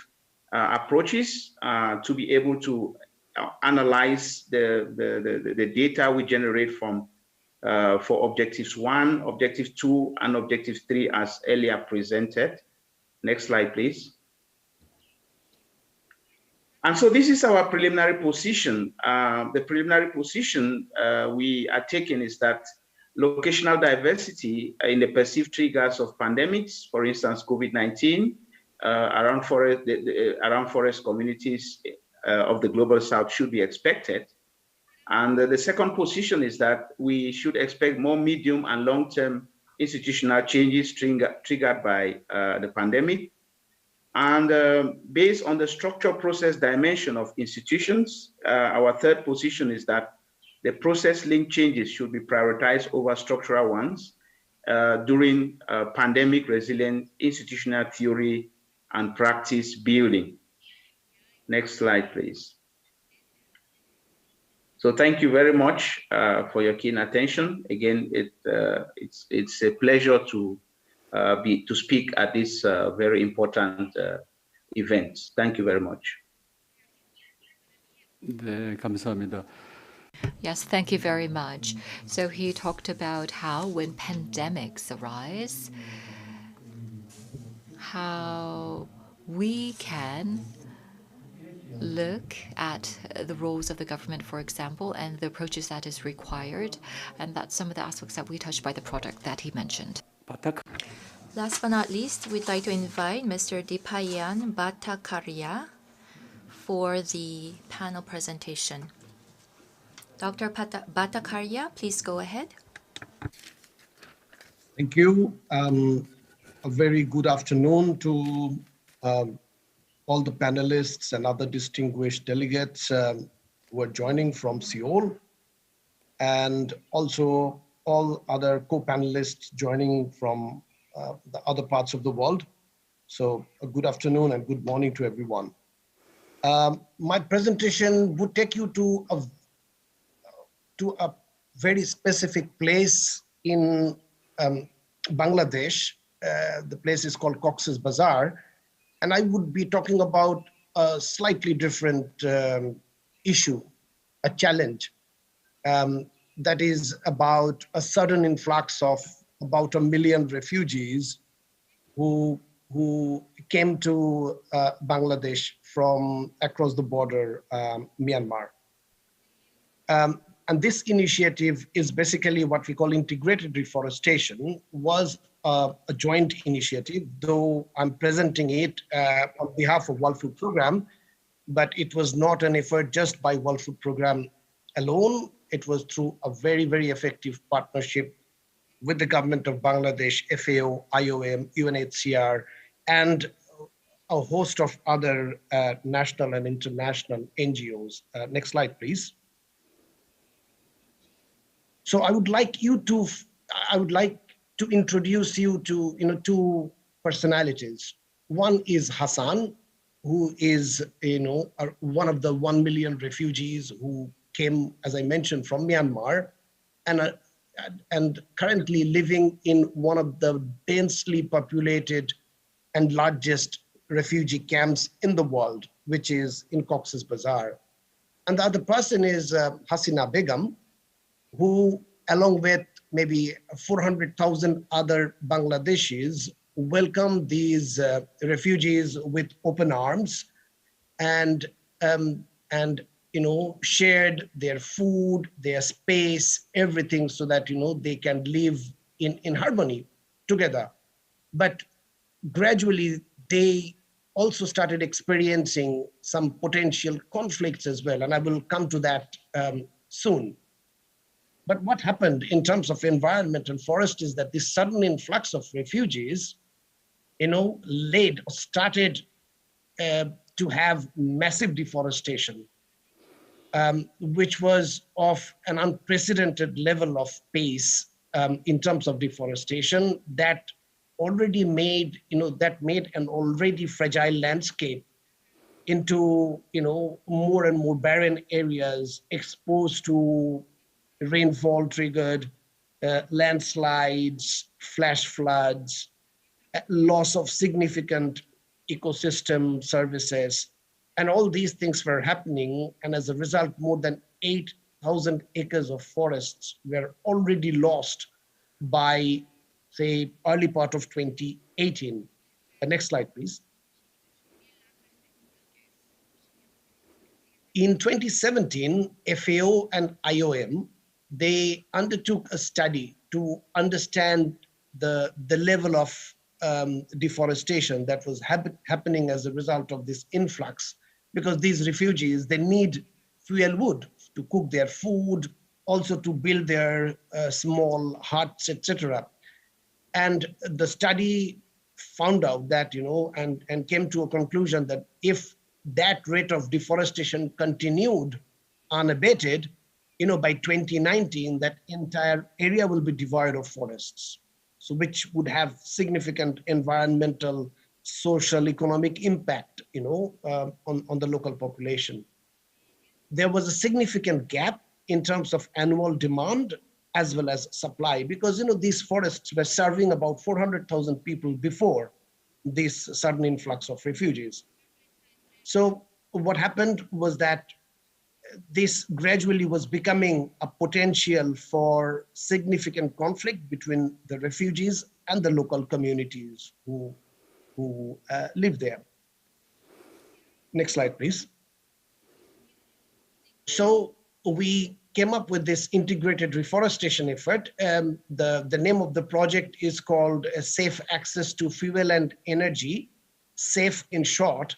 approaches to be able to analyze the data we generate from for objectives 1, objective 2, and objective 3 as earlier presented. Next slide, please. And so this is our preliminary position. The preliminary position we are taking is that locational diversity in the perceived triggers of pandemics, for instance, COVID-19, around forest communities of the global south should be expected. And the second position is that we should expect more medium and long-term institutional changes triggered by the pandemic. And based on the structure process dimension of institutions, our third position is that the process link changes should be prioritized over structural ones during pandemic resilient institutional theory and practice building. Next slide, please. So thank you very much for your keen attention. Again, it's a pleasure to speak at this very important event. Thank you very much. 네, 감사합니다. Yes, thank you very much. So he talked about how when pandemics arise, how we can look at the roles of the government, for example, and the approaches that is required. And that's some of the aspects that we touched by the product that he mentioned. Last but not least, we'd like to invite Mr. Dipayan Bhattacharya for the panel presentation. Dr. Bhattacharya, please go ahead. Thank you. A very good afternoon to all the panelists and other distinguished delegates who are joining from Seoul, and also all other co-panelists joining from the other parts of the world. So a good afternoon and good morning to everyone. My presentation would take you to a very specific place in Bangladesh. The place is called Cox's Bazar. And I would be talking about a slightly different issue, a challenge that is about a sudden influx of about 1 million refugees who came to Bangladesh from across the border, Myanmar. And this initiative is basically what we call integrated reforestation, was a joint initiative, though I'm presenting it on behalf of World Food Programme, but it was not an effort just by World Food Programme alone. It was through a very, very effective partnership with the government of Bangladesh, FAO, IOM, UNHCR, and a host of other national and international NGOs. Next slide, please. So I would like to introduce you to two personalities. One is Hassan, who is one of the 1 million refugees who came, as I mentioned, from Myanmar, and currently living in one of the densely populated and largest refugee camps in the world, which is in Cox's Bazar. And the other person is Hasina Begum, who, along with maybe 400,000 other Bangladeshis, welcomed these refugees with open arms and shared their food, their space, everything, so that they can live in harmony together. But gradually, they also started experiencing some potential conflicts as well, and I will come to that soon. But what happened in terms of environment and forest is that this sudden influx of refugees, started to have massive deforestation, which was of an unprecedented level of pace in terms of deforestation that already made, that made an already fragile landscape into, more and more barren areas exposed to rainfall triggered landslides, flash floods, loss of significant ecosystem services. And all these things were happening. And as a result, more than 400,000 acres of forests were already lost by, say, early part of 2018. The next slide, please. In 2017, FAO and IOM, they undertook a study to understand the level of deforestation that was happening as a result of this influx, because these refugees, they need fuel wood to cook their food, also to build their small huts, etc. And the study found out that, and came to a conclusion that if that rate of deforestation continued unabated, by 2019, that entire area will be devoid of forests. So which would have significant environmental, social, economic impact, on the local population. There was a significant gap in terms of annual demand as well as supply, because these forests were serving about 400,000 people before this sudden influx of refugees. So what happened was that this gradually was becoming a potential for significant conflict between the refugees and the local communities who live there. Next slide, please. So we came up with this integrated reforestation effort. The name of the project is called Safe Access to Fuel and Energy, SAFE in short.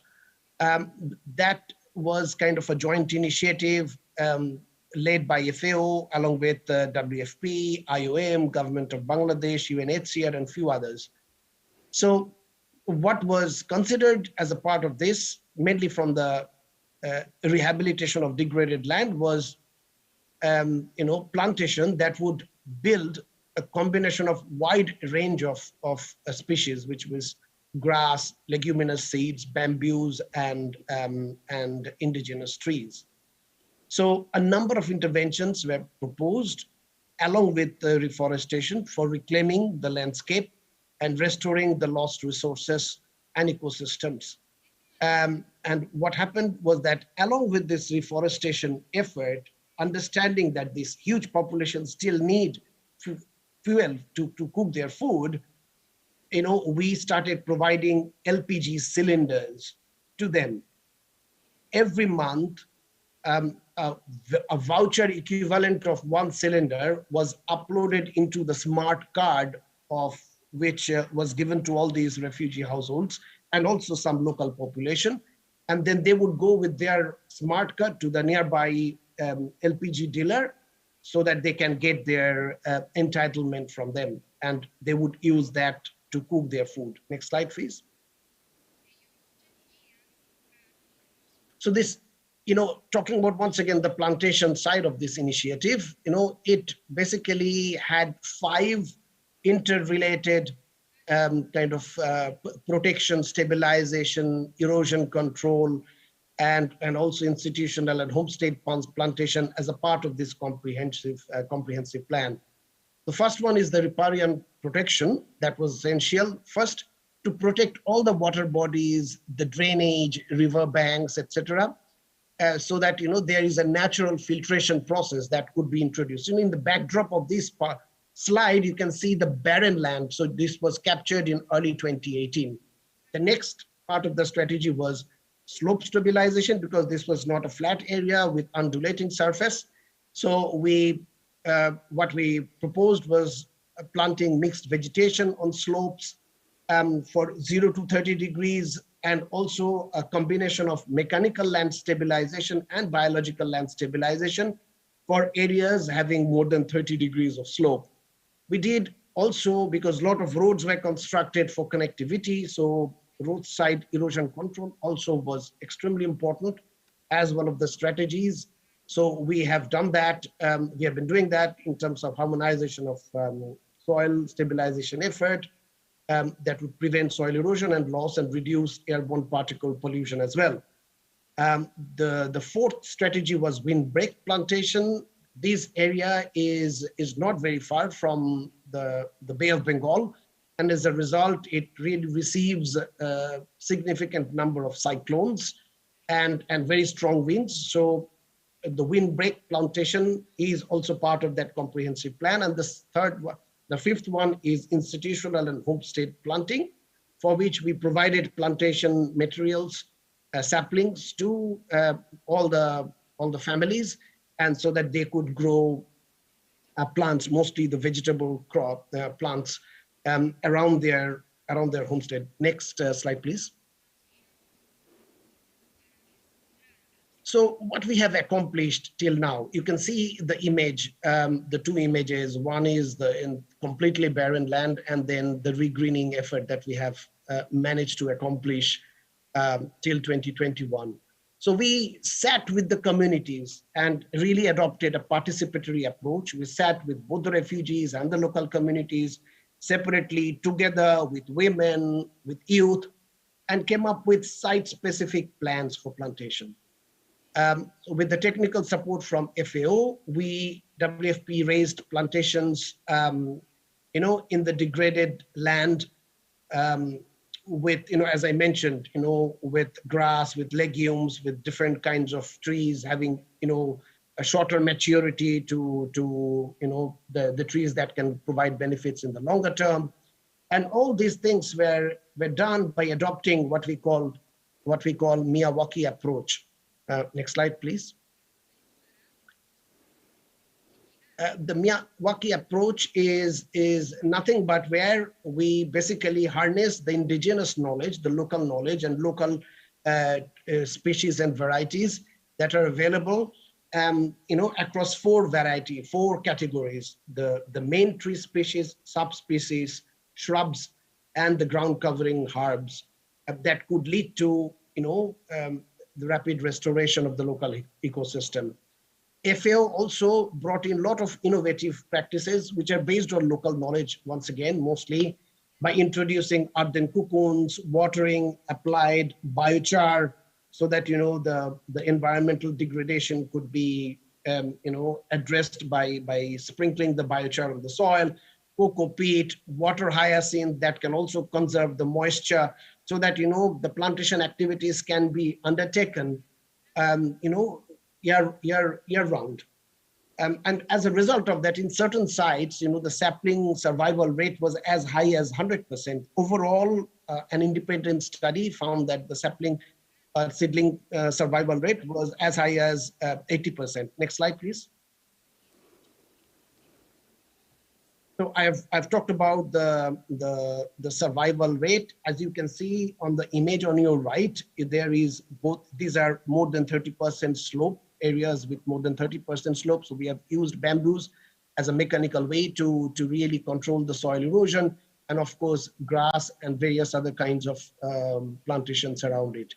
That was kind of a joint initiative led by FAO along with WFP, IOM, Government of Bangladesh, UNHCR, and a few others. So what was considered as a part of this, mainly from the rehabilitation of degraded land, was plantation that would build a combination of wide range of species, which was grass, leguminous seeds, bamboos, and indigenous trees. So a number of interventions were proposed along with the reforestation for reclaiming the landscape and restoring the lost resources and ecosystems. And what happened was that along with this reforestation effort, understanding that these huge populations still need fuel to cook their food, we started providing LPG cylinders to them. Every month, a voucher equivalent of one cylinder was uploaded into the smart card of which was given to all these refugee households and also some local population. And then they would go with their smart card to the nearby LPG dealer so that they can get their entitlement from them. And they would use that to cook their food. Next slide, please. So this, talking about once again the plantation side of this initiative, it basically had 5 interrelated kind of protection, stabilization, erosion control, and also institutional and homestead plantation as a part of this comprehensive plan. The first one is the riparian protection that was essential. First, to protect all the water bodies, the drainage, river banks, etc., so that there is a natural filtration process that could be introduced. In the backdrop of this slide, you can see the barren land. So this was captured in early 2018. The next part of the strategy was slope stabilization, because this was not a flat area with undulating surface. So what we proposed was planting mixed vegetation on slopes for 0 to 30 degrees, and also a combination of mechanical land stabilization and biological land stabilization for areas having more than 30 degrees of slope. We did also, because a lot of roads were constructed for connectivity, so roadside erosion control also was extremely important as one of the strategies. So we have done that. We have been doing that in terms of harmonization of soil stabilization effort that would prevent soil erosion and loss and reduce airborne particle pollution as well. The fourth strategy was windbreak plantation. This area is not very far from the Bay of Bengal, and as a result, it really receives a significant number of cyclones and very strong winds. So the windbreak plantation is also part of that comprehensive plan. And the fifth one is institutional and homestead planting, for which we provided plantation materials, saplings to all the families, and so that they could grow plants, mostly the vegetable crop plants, around their homestead. Next slide, please. So what we have accomplished till now, you can see the image, the two images. One is in completely barren land, and then the regreening effort that we have managed to accomplish till 2021. So we sat with the communities and really adopted a participatory approach. We sat with both the refugees and the local communities separately, together with women, with youth, and came up with site-specific plans for plantation. With the technical support from FAO, WFP raised plantations, in the degraded land, with, as I mentioned, with grass, with legumes, with different kinds of trees having, a shorter maturity to the trees that can provide benefits in the longer term. And all these things were done by adopting what we call Miyawaki approach. Next slide, please. The Miyawaki approach is nothing but where we basically harness the indigenous knowledge, the local knowledge, and local species and varieties that are available, across four categories: the main tree species, subspecies, shrubs, and the ground covering herbs that could lead to, the rapid restoration of the local ecosystem. FAO also brought in a lot of innovative practices which are based on local knowledge, once again, mostly by introducing earthen cocoons, watering, applied biochar, so that, the environmental degradation could be, addressed by sprinkling the biochar on the soil, cocoa peat, water hyacinth that can also conserve the moisture, so that, the plantation activities can be undertaken, year round. And as a result of that, in certain sites, the sapling survival rate was as high as 100%. Overall, an independent study found that the sapling seedling survival rate was as high as 80%. Next slide, please. So I've talked about the survival rate. As you can see on the image on your right, there is both. These are more than 30% slope areas with more than 30% slope. So we have used bamboos as a mechanical way to really control the soil erosion, and of course grass and various other kinds of plantations around it.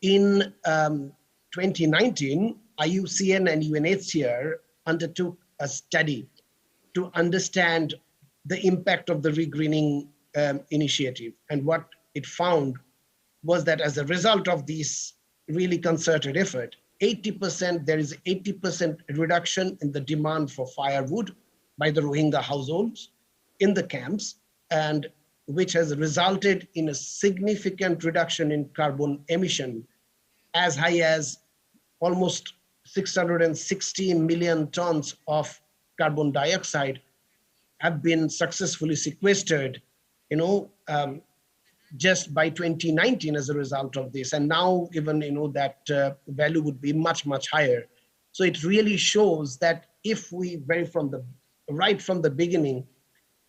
In 2019, IUCN and UNHCR undertook a study to understand the impact of the regreening initiative. And what it found was that as a result of this really concerted effort, there is 80% reduction in the demand for firewood by the Rohingya households in the camps, and which has resulted in a significant reduction in carbon emission as high as almost 660 million tons of carbon dioxide have been successfully sequestered, just by 2019 as a result of this. And now even, that value would be much, much higher. So it really shows that if we right from the beginning,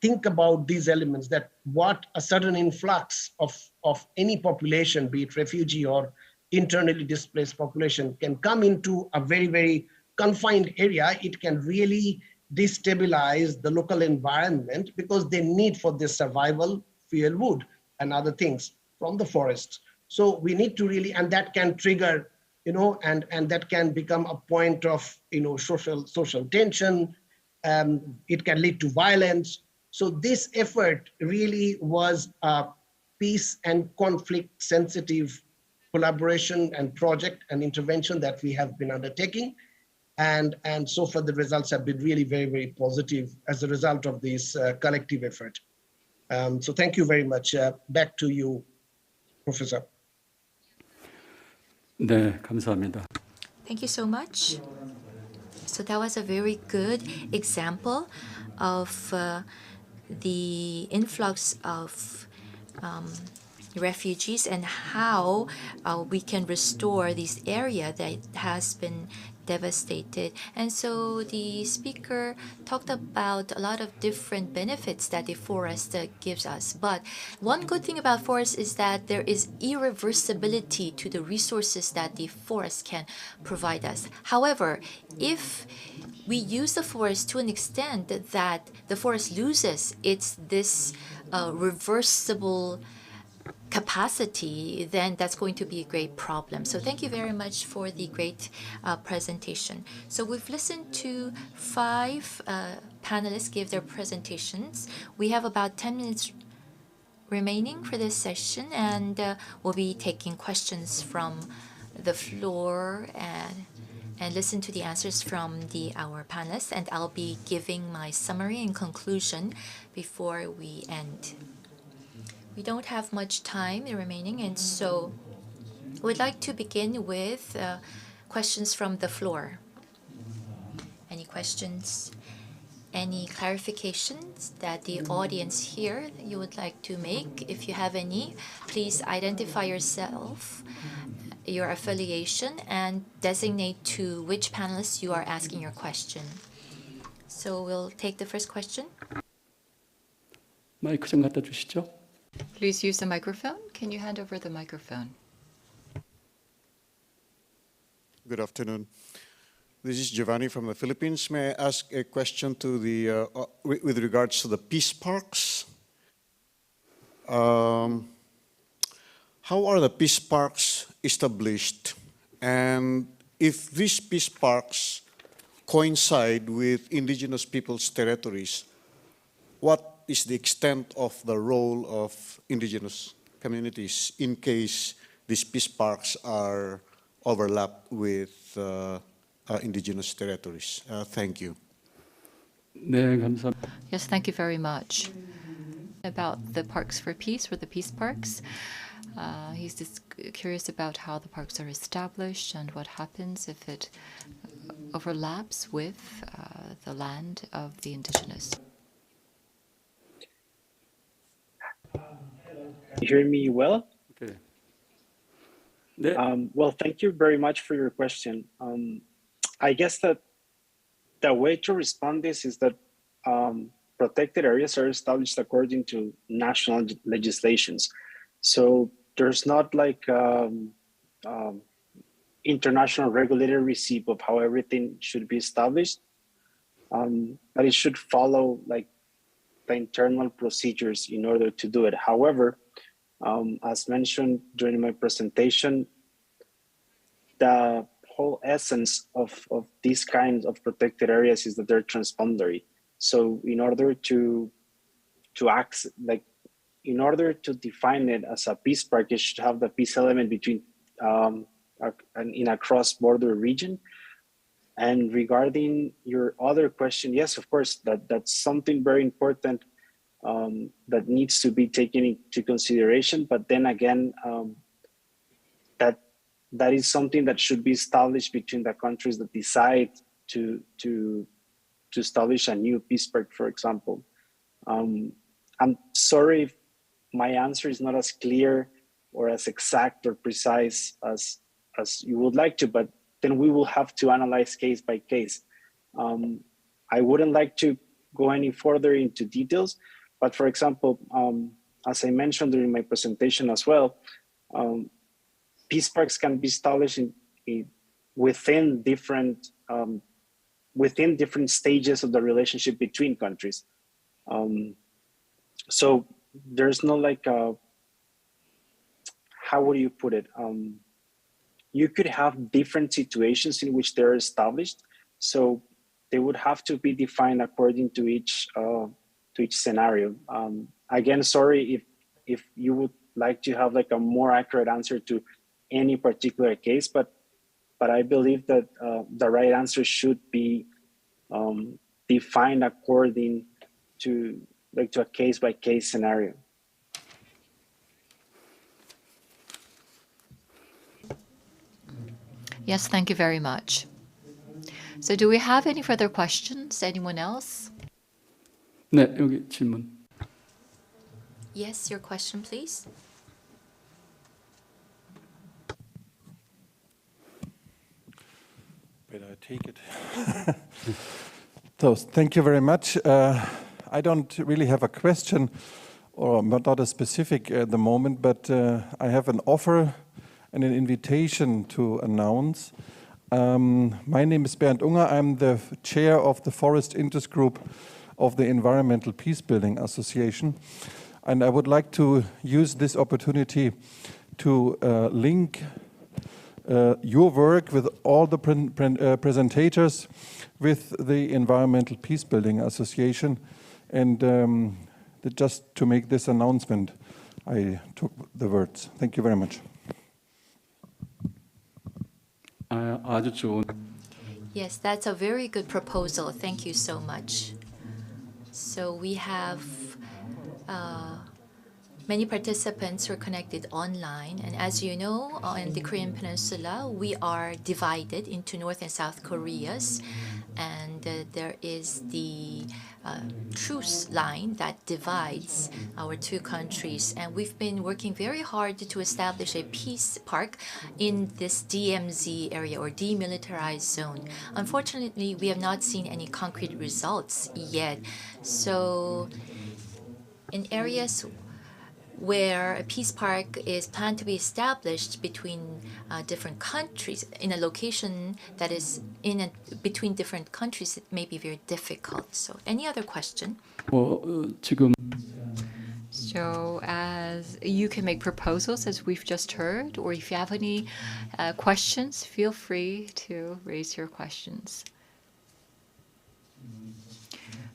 think about these elements, that what a sudden influx of any population, be it refugee or internally displaced population, can come into a very, very confined area, it can really destabilize the local environment, because they need for their survival fuel wood and other things from the forests. So we need to really, and that can trigger, and that can become a point of, social tension. It can lead to violence. So this effort really was a peace and conflict sensitive collaboration and project and intervention that we have been undertaking. And so far the results have been really very, very positive as a result of this collective effort. So thank you very much. Back to you, Professor. 네, 감사합니다. Thank you so much. So that was a very good example of the influx of refugees and how we can restore this area that has been devastated. And so the speaker talked about a lot of different benefits that the forest gives us. But one good thing about forest is that there is irreversibility to the resources that the forest can provide us. However, if we use the forest to an extent that the forest loses its this reversible capacity, then that's going to be a great problem. So thank you very much for the great presentation. So we've listened to 5 panelists give their presentations. We have about 10 minutes remaining for this session, and we'll be taking questions from the floor and listen to the answers from our panelists, and I'll be giving my summary and conclusion before we end. We don't have much time remaining, and so we'd like to begin with questions from the floor. Any questions? Any clarifications that the audience here you would like to make? If you have any, please identify yourself, your affiliation, and designate to which panelist you are asking your question. So we'll take the first question. 마이크 좀 갖다 주시죠. Please use the microphone. Can you hand over the microphone? Good afternoon. This is Giovanni from the Philippines. May I ask a question to the with regards to the peace parks? How are the peace parks established? And if these peace parks coincide with indigenous peoples' territories, what is the extent of the role of indigenous communities in case these peace parks are overlapped with indigenous territories? Thank you. 네, 감사합니다. Yes, thank you very much. About the parks for peace, or the peace parks. He's just curious about how the parks are established and what happens if it overlaps with the land of the indigenous. You hear me well? Okay. 네. Well, thank you very much for your question. I guess that the way to respond this is that protected areas are established according to national legislations. So there's not like international regulatory receipt of how everything should be established, but it should follow like the internal procedures in order to do it. However, as mentioned during my presentation, the whole essence of these kinds of protected areas is that they're transboundary. So in order to act like, in order to define it as a peace park, it should have the peace element between in a cross-border region. And regarding your other question, yes, of course, that's something very important that needs to be taken into consideration. But then again, that is something that should be established between the countries that decide to establish a new peace park, for example. I'm sorry if my answer is not as clear or as exact or precise as you would like to, but then we will have to analyze case by case. I wouldn't like to go any further into details, but for example, as I mentioned during my presentation as well, peace parks can be established within different stages of the relationship between countries. So there's no like how would you put it? You could have different situations in which they're established, so they would have to be defined according to each scenario. Again, sorry if you would like to have like a more accurate answer to any particular case, but I believe that the right answer should be defined according to a case-by-case scenario. Yes, thank you very much. So do we have any further questions? Anyone else? 네, 여기 질문. Yes, your question, please. Better I take it. So, thank you very much. I don't really have a question, or not a specific at the moment, but I have an offer and an invitation to announce. My name is Bernd Unger. I'm the chair of the Forest Interest Group of the Environmental Peacebuilding Association. And I would like to use this opportunity to link your work with all the presentators with the Environmental Peacebuilding Association. And just to make this announcement, I took the words. Thank you very much. 아주 좋은. Yes, that's a very good proposal. Thank you so much. So we have many participants who are connected online. And as you know, in the Korean Peninsula, we are divided into North and South Koreas. And there is the truce line that divides our two countries. And we've been working very hard to establish a peace park in this DMZ area, or demilitarized zone. Unfortunately, we have not seen any concrete results yet. So in areas where a peace park is planned to be established between different countries, in a location that is between different countries, it may be very difficult. So any other question? 지금 So as you can make proposals, as we've just heard, or if you have any questions, feel free to raise your questions.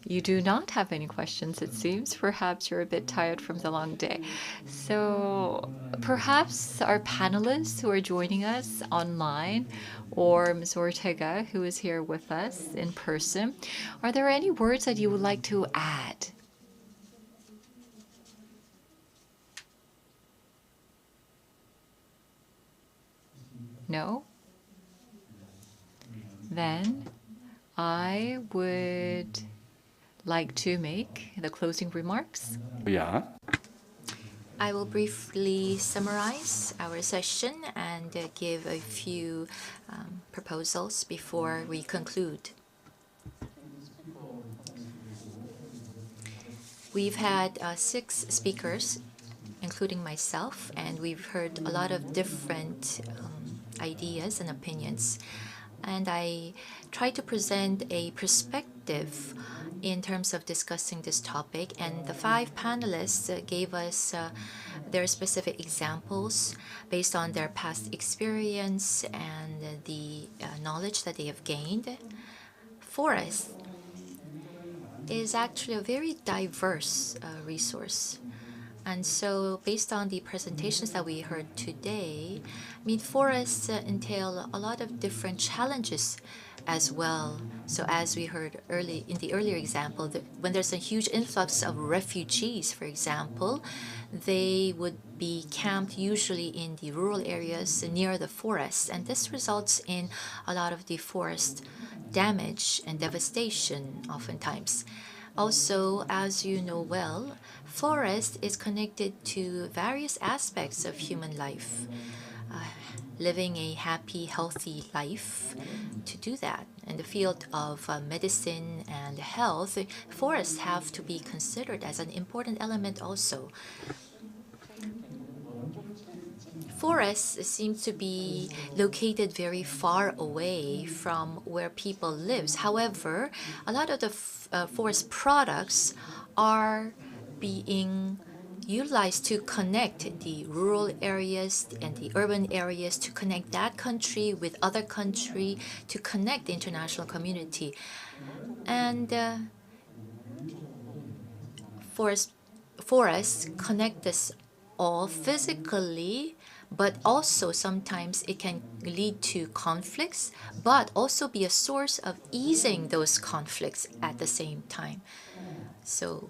You do not have any questions, it seems. Perhaps you're a bit tired from the long day. So perhaps our panelists who are joining us online, or Ms. Ortega, who is here with us in person, are there any words that you would like to add? No? Then I would like to make the closing remarks. 야. I will briefly summarize our session and give a few proposals before we conclude. We've had 6 speakers, including myself, and we've heard a lot of different ideas and opinions. And I try to present a perspective in terms of discussing this topic. And the 5 panelists gave us their specific examples based on their past experience and the knowledge that they have gained. Forest is actually a very diverse resource. And so based on the presentations that we heard today, forests entail a lot of different challenges as well. So as we heard in the earlier example, when there's a huge influx of refugees, for example, they would be camped usually in the rural areas near the forests. And this results in a lot of the forest damage and devastation oftentimes. Also, as you know well, forest is connected to various aspects of human life. Living a happy, healthy life, to do that in the field of medicine and health, forests have to be considered as an important element also. Forests seem to be located very far away from where people live. However, a lot of the forest products are being utilized to connect the rural areas and the urban areas, to connect that country with other country, to connect the international community. And forests connect us all physically, but also sometimes it can lead to conflicts, but also be a source of easing those conflicts at the same time. So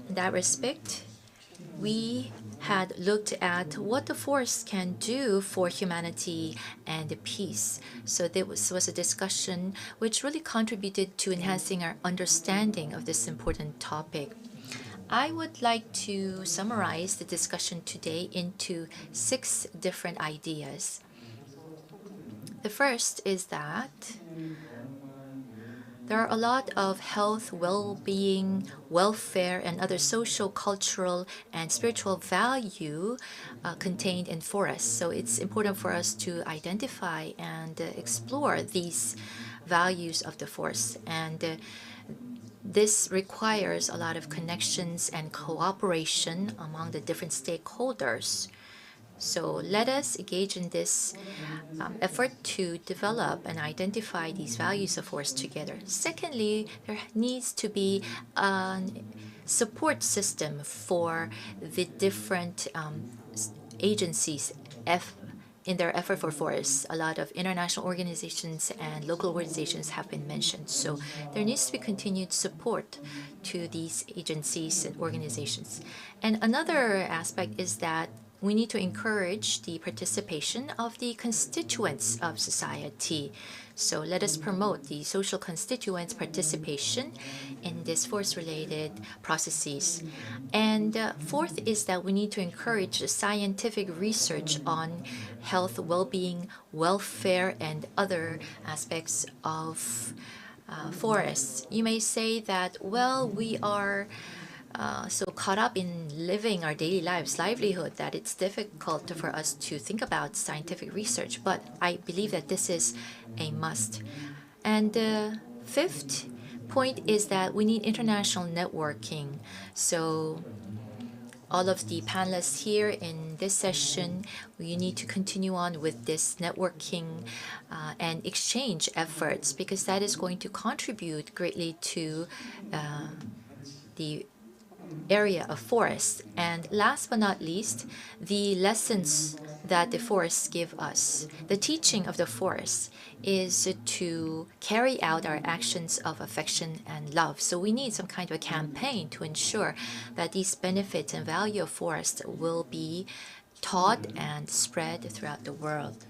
in that respect, we had looked at what the forest can do for humanity and peace. So this was a discussion which really contributed to enhancing our understanding of this important topic. I would like to summarize the discussion today into 6 different ideas. The first is that there are a lot of health, well-being, welfare, and other social, cultural, and spiritual value contained in forests. So it's important for us to identify and explore these values of the forest. And this requires a lot of connections and cooperation among the different stakeholders. So let us engage in this effort to develop and identify these values of forest together. Secondly, there needs to be a support system for the different agencies in their effort for forests. A lot of international organizations and local organizations have been mentioned. So there needs to be continued support to these agencies and organizations. And another aspect is that we need to encourage the participation of the constituents of society. So let us promote the social constituents' participation in these forest-related processes. And fourth is that we need to encourage scientific research on health, well-being, welfare, and other aspects of forests. You may say that, well, we are so caught up in living our daily lives, livelihood, that it's difficult for us to think about scientific research. But I believe that this is a must. And the fifth point is that we need international networking. So all of the panelists here in this session, we need to continue on with this networking and exchange efforts, because that is going to contribute greatly to the area of forests. And last but not least, the lessons that the forests give us. The teaching of the forest is to carry out our actions of affection and love. So we need some kind of a campaign to ensure that these benefits and value of forests will be taught and spread throughout the world.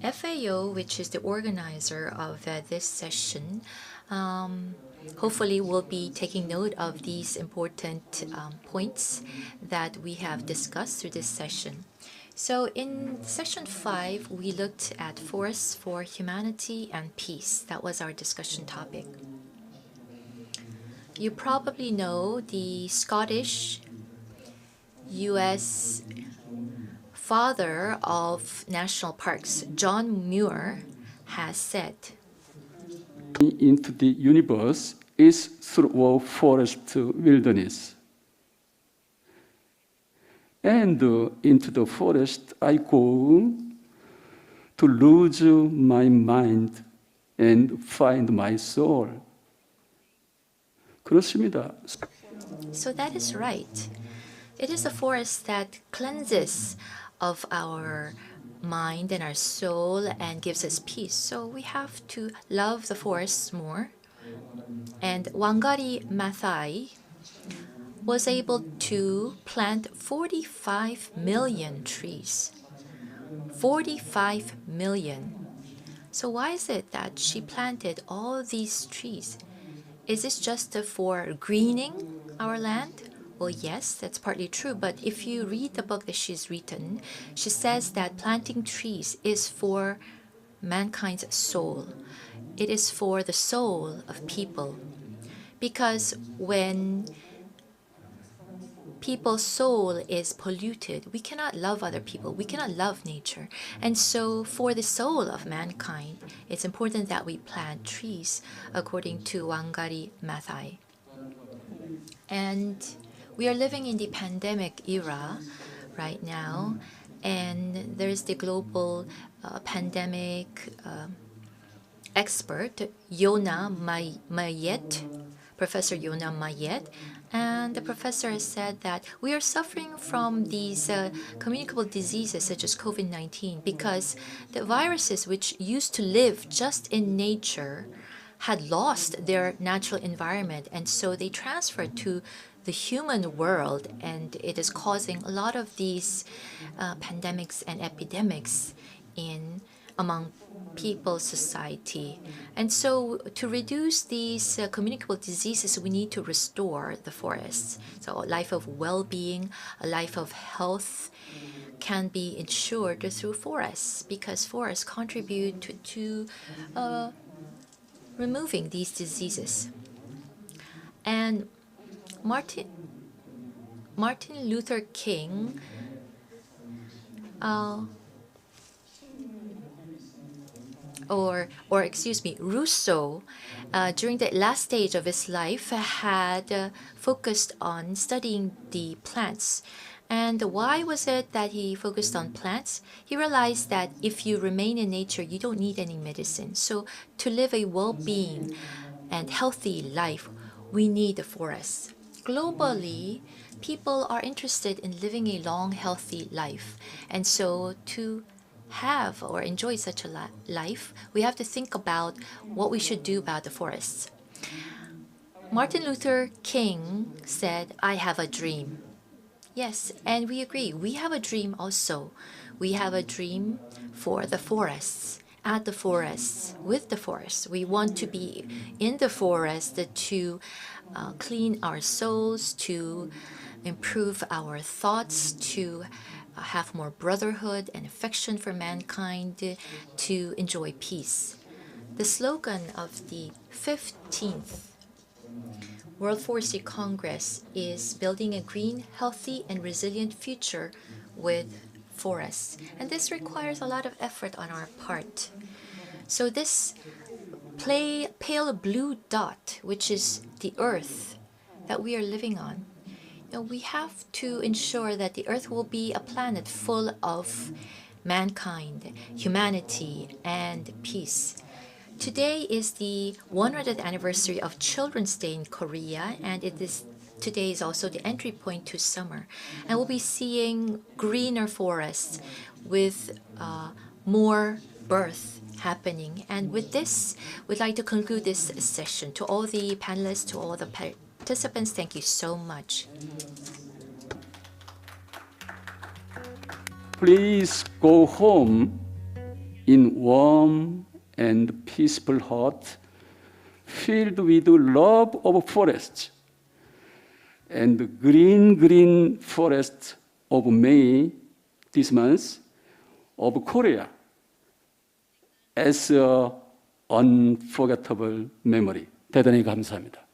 FAO, which is the organizer of this session, hopefully we'll be taking note of these important points that we have discussed through this session. So in session 5, we looked at forests for humanity and peace. That was our discussion topic. You probably know the Scottish U.S. father of national parks, John Muir, has said, into the universe is through forest wilderness. And into the forest I go to lose my mind and find my soul. 그렇습니다. So that is right. It is a forest that cleanses of our mind and our soul and gives us peace. So we have to love the forests more. And Wangari Maathai was able to plant 45 million trees. 45 million. So why is it that she planted all these trees? Is this just for greening our land? Well, yes, that's partly true. But if you read the book that she's written, she says that planting trees is for mankind's soul. It is for the soul of people. Because when people's soul is polluted, we cannot love other people. We cannot love nature. And so for the soul of mankind, it's important that we plant trees, according to Wangari Maathai. And we are living in the pandemic era right now, and there's the global pandemic expert, Yona Mayet, Professor Yona Mayet, and the professor has said that we are suffering from these communicable diseases such as COVID-19 because the viruses which used to live just in nature had lost their natural environment, and so they transferred to the human world, and it is causing a lot of these pandemics and epidemics among people's society. And so to reduce these communicable diseases, we need to restore the forests. So a life of well-being, a life of health can be ensured through forests, because forests contribute to removing these diseases. And Martin Luther King Rousseau, during the last stage of his life, had focused on studying the plants. And why was it that he focused on plants? He realized that if you remain in nature, you don't need any medicine. So to live a well-being and healthy life, we need the forests. Globally, people are interested in living a long, healthy life. And so to have or enjoy such a life, we have to think about what we should do about the forests. Martin Luther King said, "I have a dream." Yes, and we agree. We have a dream also. We have a dream for the forests, at the forests, with the forests. We want to be in the forest to clean our souls, to improve our thoughts, to have more brotherhood and affection for mankind, to enjoy peace. The slogan of the 15th World Forestry Congress is building a green, healthy, and resilient future with forests. And this requires a lot of effort on our part. So this pale blue dot, which is the earth that we are living on, we have to ensure that the earth will be a planet full of mankind, humanity, and peace. Today is the 100th anniversary of Children's Day in Korea, and today is also the entry point to summer. And we'll be seeing greener forests with more birth happening. And with this, we'd like to conclude this session. To all the panelists, to all the participants, thank you so much. Please go home in warm and peaceful heart, filled with love of forests and the green forests of May this month of Korea as an unforgettable memory. 대단히 감사합니다.